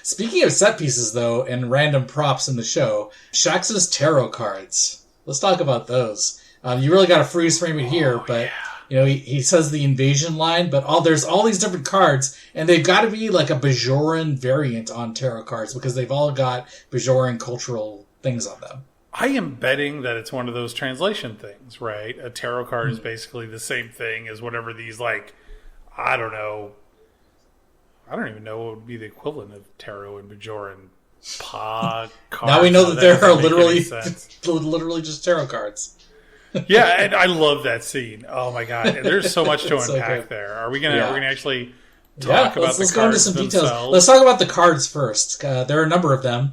Speaking of set pieces, though, and random props in the show, Shax's tarot cards. Let's talk about those. You really got to freeze frame it here, but he says the invasion line, but there's all these different cards, and they've got to be like a Bajoran variant on tarot cards because they've all got Bajoran cultural things on them. I am betting that it's one of those translation things, right? A tarot card is basically the same thing as whatever these, like, I don't even know what would be the equivalent of tarot and Bajoran cards. Now we know that there are literally just tarot cards. Yeah, and I love that scene. Oh my god, there's so much to unpack there. Are we gonna actually talk about the cards go into some details. themselves? Let's talk about the cards first. There are a number of them.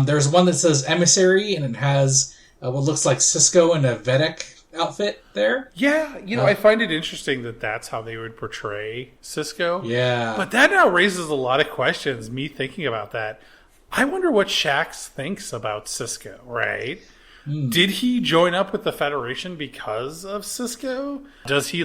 There's one that says Emissary, and it has what looks like Cisco in a Vedic outfit there. Yeah, I find it interesting that that's how they would portray Cisco. Yeah. But that now raises a lot of questions, me thinking about that. I wonder what Shax thinks about Cisco, right? Did he join up with the Federation because of Cisco? Does he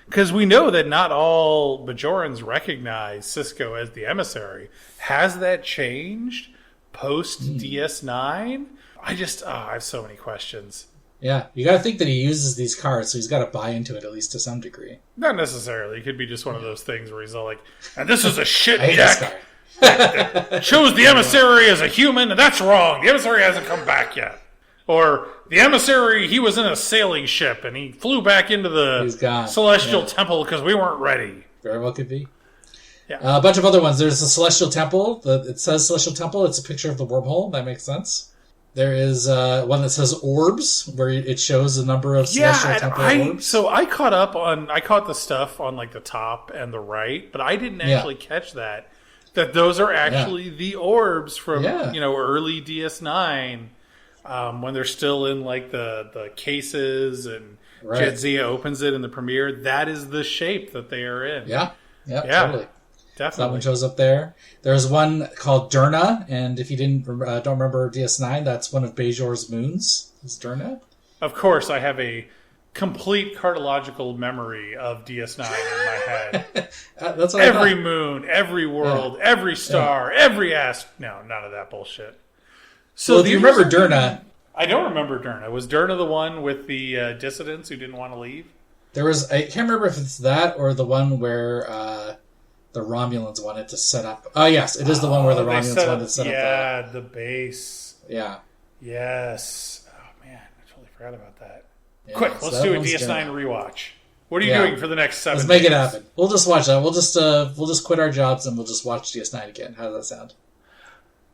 because we know that not all Bajorans recognize Cisco as the emissary. Has that changed post DS9? I have so many questions. Yeah, you got to think that he uses these cards, so he's got to buy into it at least to some degree. Not necessarily. It could be just one of those things where he's all like, and this is a shit I hate deck. It shows the emissary as a human, and that's wrong. The emissary hasn't come back yet. Or the emissary, he was in a sailing ship, and he flew back into the Celestial Temple because we weren't ready. Very well could be. Yeah. A bunch of other ones. There's the Celestial Temple. It says Celestial Temple. It's a picture of the wormhole. That makes sense. There is one that says orbs, where it shows the number of Celestial Temple orbs. So I caught the stuff on like the top and the right, but I didn't actually catch that those are actually the orbs from early DS9 when they're still in like the cases and Jadzia opens it in the premiere. That is the shape that they are in. Yeah, totally. Definitely. So that one shows up there. There's one called Durna, and if you don't remember DS9, that's one of Bajor's moons. Is Durna? Of course, I have a complete cartological memory of DS9 in my head. That's what every moon, every world, every star, every No, none of that bullshit. So do you remember Durna? I don't remember Durna. Was Durna the one with the dissidents who didn't want to leave? There was. I can't remember if it's that or the one where the Romulans wanted to set up. Oh, yes, it is the one where the Romulans wanted to set up. Yeah, the base. Yeah. Yes. Oh man, I totally forgot about that. Yeah, Quick, let's do a DS9 rewatch. What are you doing for the next 7 days? Let's make it happen. We'll just watch that. We'll just quit our jobs and we'll just watch DS9 again. How does that sound?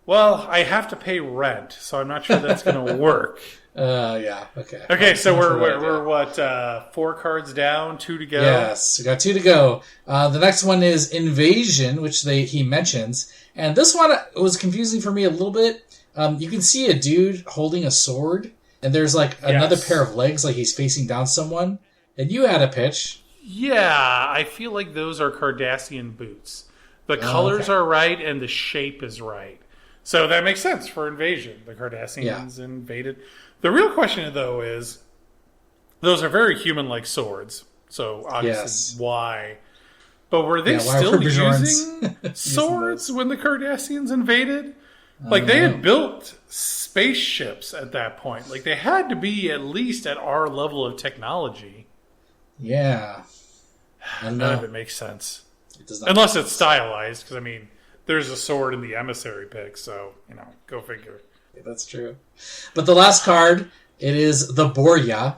Well, I have to pay rent, so I'm not sure that's going to work. Yeah. Okay. Okay, well, so we're what 4 cards down, 2 to go. Yes, we got 2 to go. The next one is Invasion, which he mentions, and this one was confusing for me a little bit. You can see a dude holding a sword, and there's like another pair of legs, like he's facing down someone. And you had a pitch. Yeah, I feel like those are Cardassian boots. The colors are right, and the shape is right. So that makes sense for Invasion. The Cardassians invaded. The real question, though, is those are very human-like swords. So obviously, why? But were they why still were Bajorans using using swords when the Cardassians invaded? Like, they had built spaceships at that point. Like, they had to be at least at our level of technology. Yeah. None of it makes sense. It does not. Unless it's stylized, because, I mean, there's a sword in the emissary pick, so, go figure. Yeah, that's true. But the last card, it is the Borya,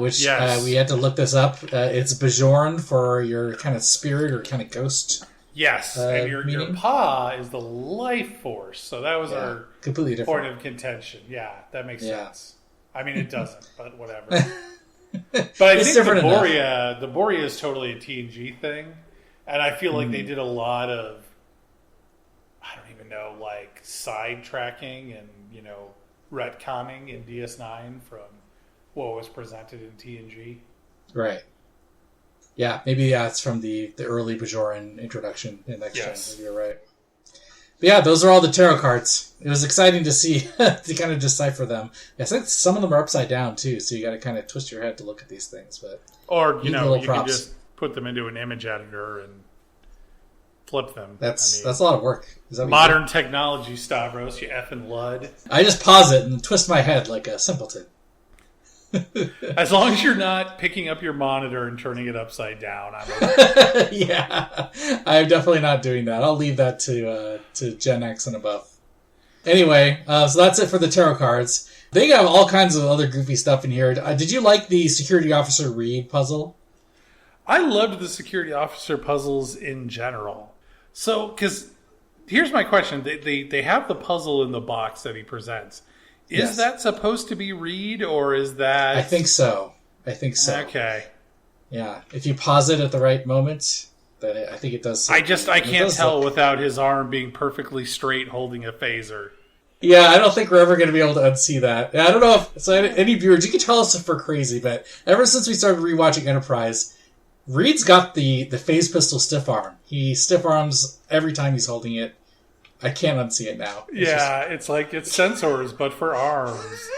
which we had to look this up. It's Bajoran for your kind of spirit or kind of ghost. Yes, and your Pa is the life force, so that was our completely different point of contention. Yeah, that makes sense. I mean, it doesn't, but whatever. But I think the Borya is totally a TNG thing, and I feel like they did a lot of, I don't even know, like sidetracking and retconning in DS9 from what was presented in TNG. Right. Yeah, maybe it's from the early Bajoran introduction in Next Gen. Maybe you're right. But yeah, those are all the tarot cards. It was exciting to see, to kind of decipher them. I think some of them are upside down too, so you got to kind of twist your head to look at these things. But you can just put them into an image editor and flip them. That's a lot of work. Is that modern technology, Stavros, you effing lud. I just pause it and twist my head like a simpleton. As long as you're not picking up your monitor and turning it upside down, I'm okay. Yeah, I'm definitely not doing that. I'll leave that to Gen X and above. Anyway, so that's it for the tarot cards. They have all kinds of other goofy stuff in here. Did you like the security officer Reed puzzle? I loved the security officer puzzles in general. So, because here's my question. They have the puzzle in the box that he presents. Is that supposed to be Reed, or is that... I think so. Okay. Yeah. If you pause it at the right moment, then I think it does... I can't tell without his arm being perfectly straight holding a phaser. Yeah, I don't think we're ever going to be able to unsee that. I don't know if... So any viewers, you can tell us if we're crazy, but ever since we started rewatching Enterprise, Reed's got the phase pistol stiff arm. He stiff arms every time he's holding it. I can't unsee it now. It's like it's sensors, but for arms.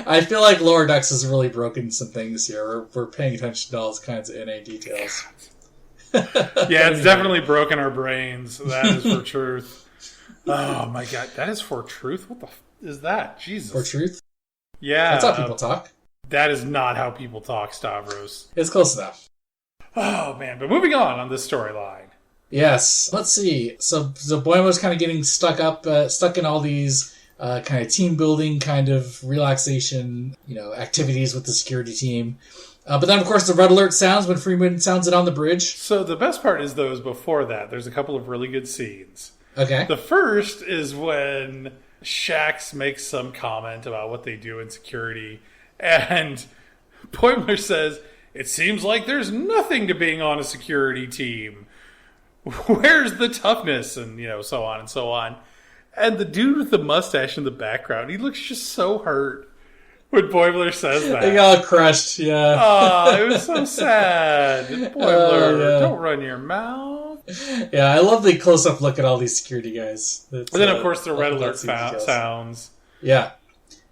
I feel like Lower Decks has really broken some things here. We're paying attention to all kinds of NA details. Yeah, it's definitely broken our brains. That is for truth. Oh my god, that is for truth? What the is that? Jesus. For truth? Yeah. That's how people talk. That is not how people talk, Stavros. It's close enough. Oh man, but moving on this storyline. Yes. Let's see. So Boimler's kind of getting stuck in all these kind of team building, kind of relaxation, activities with the security team. But then, of course, the red alert sounds when Freeman sounds it on the bridge. So the best part is those before that. There's a couple of really good scenes. Okay. The first is when Shax makes some comment about what they do in security, and Boimler says, "It seems like there's nothing to being on a security team. Where's the toughness?" And, so on and so on. And the dude with the mustache in the background, he looks just so hurt when Boimler says that. They got all crushed, yeah. Oh, it was so sad. Boimler, don't run your mouth. Yeah, I love the close-up look at all these security guys. And then, of course, the red alert sounds. Yeah.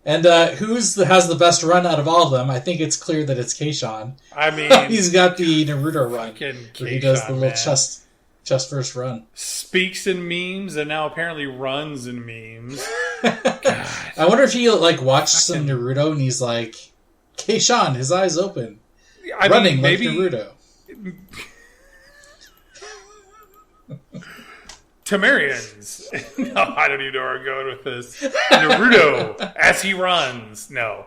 And who has the best run out of all of them? I think it's clear that it's Keishan. I mean... He's got the Naruto run. Where he does the little chest first run. Speaks in memes and now apparently runs in memes. I wonder if he watched some Naruto and he's like, Keishan, his eyes open. Running like Naruto. Tamarians. No, I don't even know where I'm going with this. Naruto as he runs. No.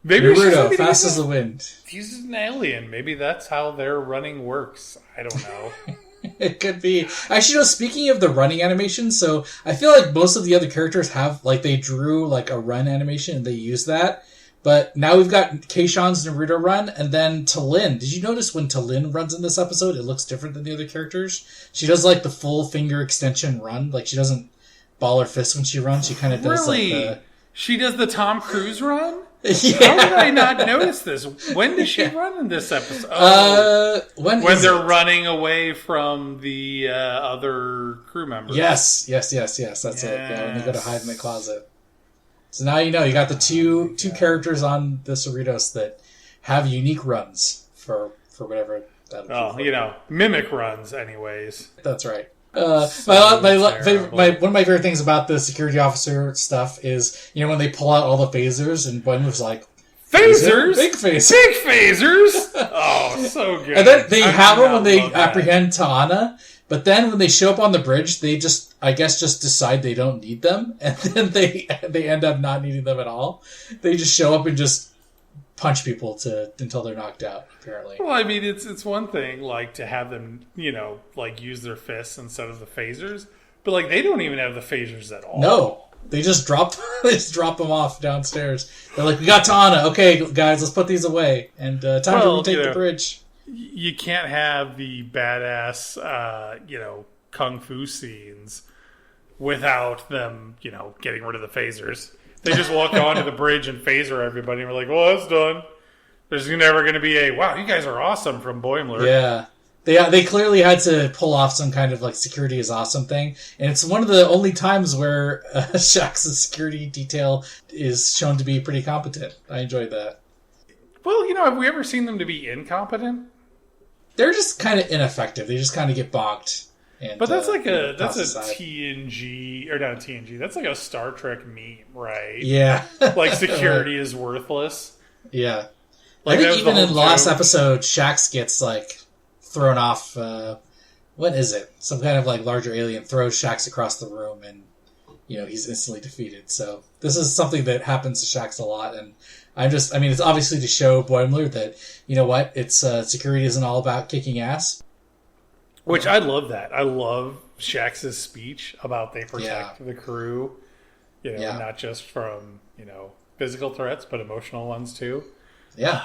Maybe Naruto, fast as the wind. He's an alien. Maybe that's how their running works. I don't know. It could be. Actually, speaking of the running animation, so I feel like most of the other characters have, they drew, a run animation and they use that. But now we've got Keishan's Naruto run, and then Talin. Did you notice when Talin runs in this episode, it looks different than the other characters? She does, the full finger extension run. She doesn't ball her fist when she runs. She kind of does, Really? She does the Tom Cruise run? Yeah. How did I not notice this? When does she run in this episode? When they're running away from the other crew members. Yes. That's it. Yeah, when they go to hide in the closet. So now you got the two characters on the Cerritos that have unique runs for whatever mimic runs anyways. That's right. One of my favorite things about the security officer stuff is, when they pull out all the phasers and Boimler's like, phasers? Big phasers. Big phasers? Oh, so good. And then they have them when they apprehend Ta'ana, but then when they show up on the bridge, they just decide they don't need them, and then they end up not needing them at all. They just show up and just punch people until they're knocked out, apparently. Well, I mean, it's one thing, like, to have them, use their fists instead of the phasers, but, like, they don't even have the phasers at all. No. They just drop them off downstairs. They're like, we got Ta'ana. Okay, guys, let's put these away. And time to retake the bridge. You can't have the badass, kung fu scenes without them, getting rid of the phasers. They just walk onto the bridge and phaser everybody, and we're like, well, that's done. There's never going to be wow, you guys are awesome from Boimler. Yeah. They clearly had to pull off some kind of, like, security is awesome thing. And it's one of the only times where Shax's security detail is shown to be pretty competent. I enjoyed that. Well, have we ever seen them to be incompetent? They're just kind of ineffective. They just kind of get bonked. But that's that's a TNG, or not TNG, that's like a Star Trek meme, right? Yeah. Like, security is worthless. Yeah. Like, I think even in the last episode, Shax gets, like, thrown off, what is it? Some kind of, like, larger alien throws Shax across the room, and, he's instantly defeated. So this is something that happens to Shax a lot, and it's obviously to show Boimler that, it's security isn't all about kicking ass. Which I love that. I love Shax's speech about they protect the crew, not just from, physical threats, but emotional ones too. Yeah.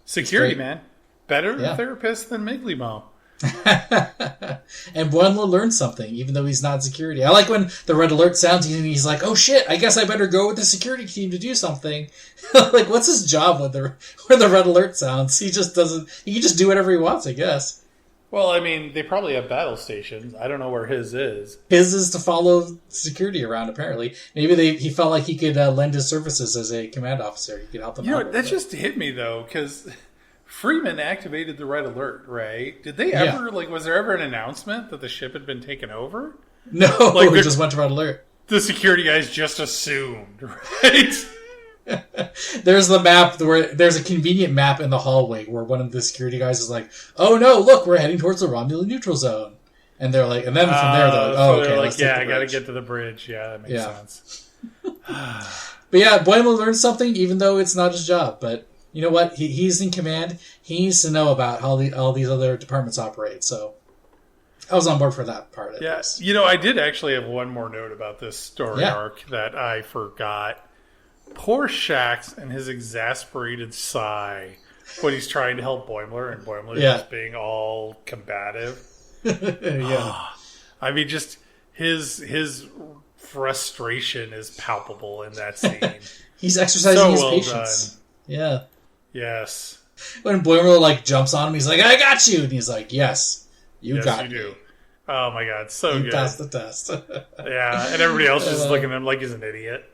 Security, man. Better therapist than Miggly Mom. And Boimler learns something, even though he's not security. I like when the red alert sounds and he's like, oh shit, I guess I better go with the security team to do something. Like, what's his job when the red alert sounds? He can just do whatever he wants, I guess. Well, I mean, they probably have battle stations. I don't know where his is. His is to follow security around, apparently. Maybe he felt like he could lend his services as a command officer. He could help them out. That just hit me, though, because Freeman activated the red alert, right? Did they ever, was there ever an announcement that the ship had been taken over? No, we just went to red alert. The security guys just assumed, right? There's the map where there's a convenient map in the hallway where one of the security guys is like, "Oh no, look, we're heading towards the Romulan neutral zone," and they're like, and then from there they're like, "Oh, okay, let's take the bridge." I got to get to the bridge. Yeah, that makes sense. But yeah, Boimler learned something, even though it's not his job. But you know what? He's in command. He needs to know about how all these other departments operate. So I was on board for that part. Yes, I did actually have one more note about this story arc that I forgot. Poor Shax and his exasperated sigh when he's trying to help Boimler, and Boimler just being all combative. I mean, just his frustration is palpable in that scene. He's exercising his patience. Done. Yeah. Yes. When Boimler jumps on him, he's like, "I got you," and he's like, "Yes, you got me." Do. Oh my god, so good. You passed the test. Yeah, and everybody else is looking at him like he's an idiot.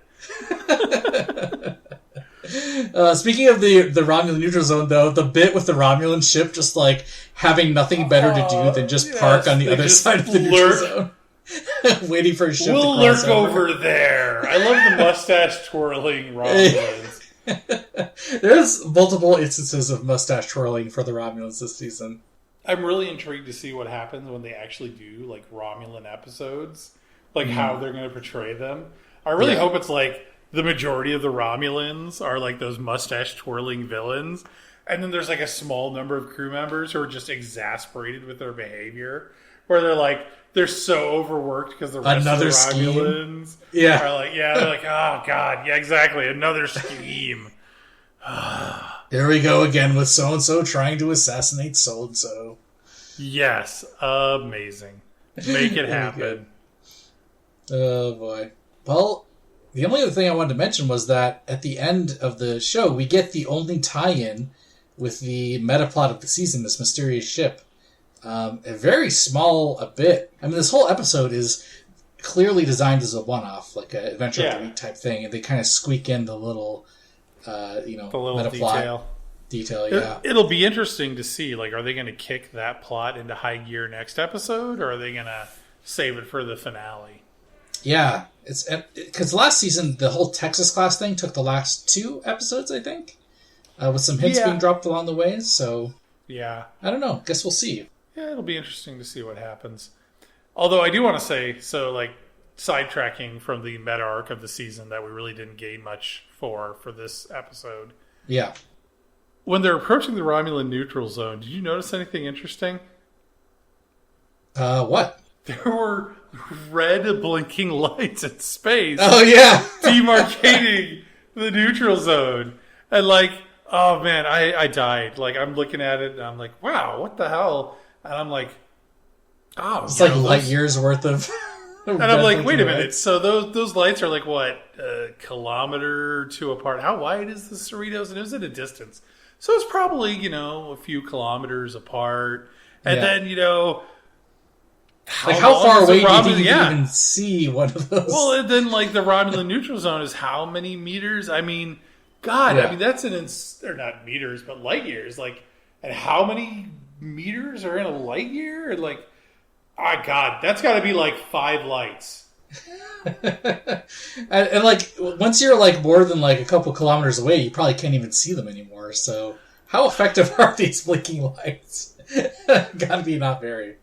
Speaking of the Romulan neutral zone, though, the bit with the Romulan ship just having nothing better to do than just park on the other side of the neutral zone, waiting for a ship to cross over. Over there. I love the mustache twirling Romulans. There's multiple instances of mustache twirling for the Romulans this season. I'm really intrigued to see what happens when they actually do Romulan episodes, how they're going to portray them. I really hope it's the majority of the Romulans are those mustache twirling villains, and then there's a small number of crew members who are just exasperated with their behavior, where they're so overworked because the rest of the Romulans are they're oh god, yeah, exactly, another scheme. Here we go again with so and so trying to assassinate so and so. Yes, amazing. Make it happen. Oh boy. Well, the only other thing I wanted to mention was that at the end of the show, we get the only tie-in with the metaplot of the season, this mysterious ship. A very small bit. I mean, this whole episode is clearly designed as a one-off, like an Adventure of the Week type thing, and they kind of squeak in the little, the little metaplot. Detail. detail, yeah. It'll be interesting to see, like, are they going to kick that plot into high gear next episode, or are they going to save it for the finale? Yeah, it's because last season, the whole Texas class thing took the last 2 episodes, I think, with some hints being dropped along the way, so... Yeah. I don't know. Guess we'll see. Yeah, it'll be interesting to see what happens. Although I do want to say, so, like, sidetracking from the meta arc of the season that we really didn't gain much for this episode. Yeah. When they're approaching the Romulan neutral zone, did you notice anything interesting? What? There were red blinking lights in space. Oh, yeah. Demarcating the neutral zone. And, like, oh, man, I died. Like, I'm looking at it, and I'm like, wow, what the hell? And I'm like, oh. It's like light years worth of... And I'm like, wait a minute. So those lights are like, what, a kilometer or 2 apart? How wide is the Cerritos? And it was at a distance. So it's probably, a few kilometers apart. And then, how far away do you think you can even see one of those? Well, and then, like, the Romulan neutral zone is how many meters? I mean, God, I mean, that's they're not meters, but light years. Like, and how many meters are in a light year? And, like, oh, God, that's got to be, like, 5 lights. and, like, once you're, like, more than, like, a couple kilometers away, you probably can't even see them anymore. So, how effective are these blinking lights? Gotta be not very.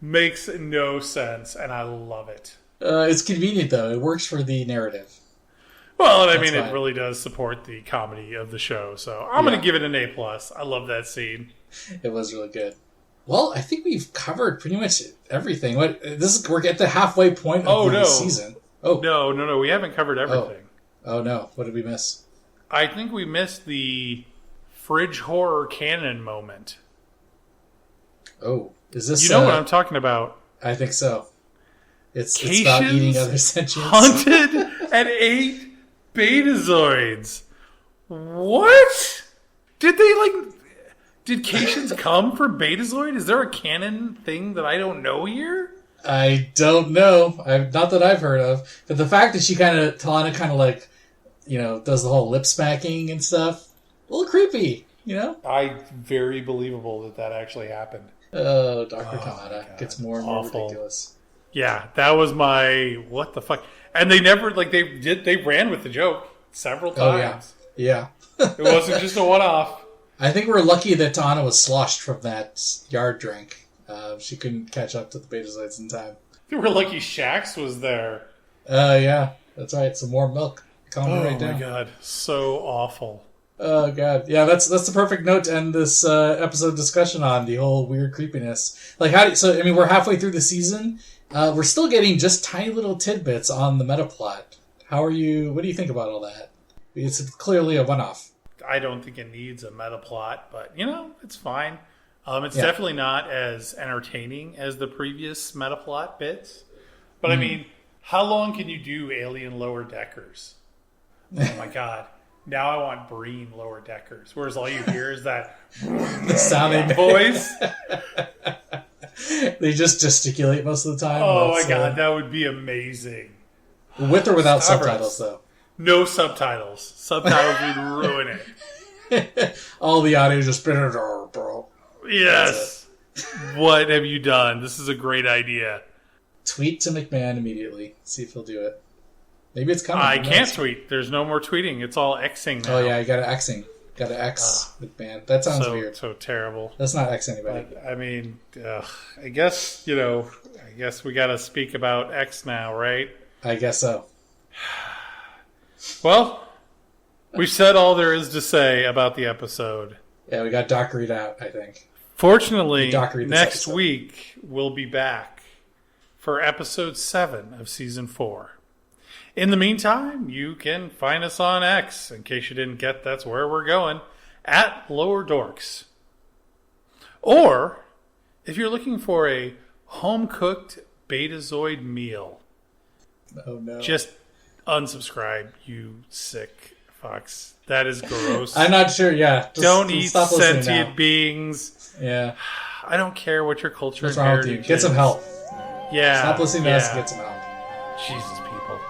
Makes no sense, and I love it. It's convenient, though. It works for the narrative. Well, and I mean, it really does support the comedy of the show. So I'm going to give it an A+. I love that scene. It was really good. Well, I think we've covered pretty much everything. We're at the halfway point of the season. Oh no, we haven't covered everything. Oh no, what did we miss? I think we missed the fridge horror cannon moment. Oh, is this? You know what I'm talking about? I think so. It's about eating other sentients. Hunted and ate Betazoids. What? Did Cations come from Betazoid? Is there a canon thing that I don't know here? I don't know. Not that I've heard of. But the fact that Talana kind of like, does the whole lip smacking and stuff, a little creepy, Very believable that actually happened. Oh, Dr. Talana gets more and more ridiculous. Yeah, that was my what the fuck. And they never they ran with the joke several times. Oh, yeah. It wasn't just a one-off. I think we're lucky that Talana was sloshed from that yard drink. She couldn't catch up to the Betazoids in time. We're lucky Shax was there. Yeah, that's right. Some more milk. Right down. Oh my god, so awful. Oh god, yeah. That's the perfect note to end this episode discussion on, the whole weird creepiness. Like, we're halfway through the season. We're still getting just tiny little tidbits on the Metaplot. What do you think about all that? It's clearly a one-off. I don't think it needs a Metaplot, but, it's fine. It's definitely not as entertaining as the previous Metaplot bits. But, I mean, how long can you do Alien Lower Deckers? Oh, my God. Now I want Breen Lower Deckers, whereas all you hear is that the sounding voice. They just gesticulate most of the time. Oh, my God. That would be amazing. With or without subtitles, though? No subtitles. Subtitles would ruin it. All the audio just bro. Yes. What have you done? This is a great idea. Tweet to McMahon immediately. See if he'll do it. Maybe it's coming. I can't tweet. There's no more tweeting. It's all Xing now. Oh yeah, you got to Xing. Got to X McMahon. That sounds weird. So terrible. Let's not X anybody. But, I mean, I guess we got to speak about X now, right? I guess so. Well, we've said all there is to say about the episode. Yeah, we got Dockery'd out, I think. Fortunately, next week we'll be back for episode 7 of season 4. In the meantime, you can find us on X, in case you didn't get that's where we're going, at Lower Dorks. Or, if you're looking for a home-cooked Betazoid meal, oh no, just unsubscribe, you sick fucks. That is gross. I'm not sure, yeah. Don't eat sentient beings. Yeah. I don't care what your culture and heritage is. Get some help. Yeah. Stop listening to us and get some help. Jesus, people.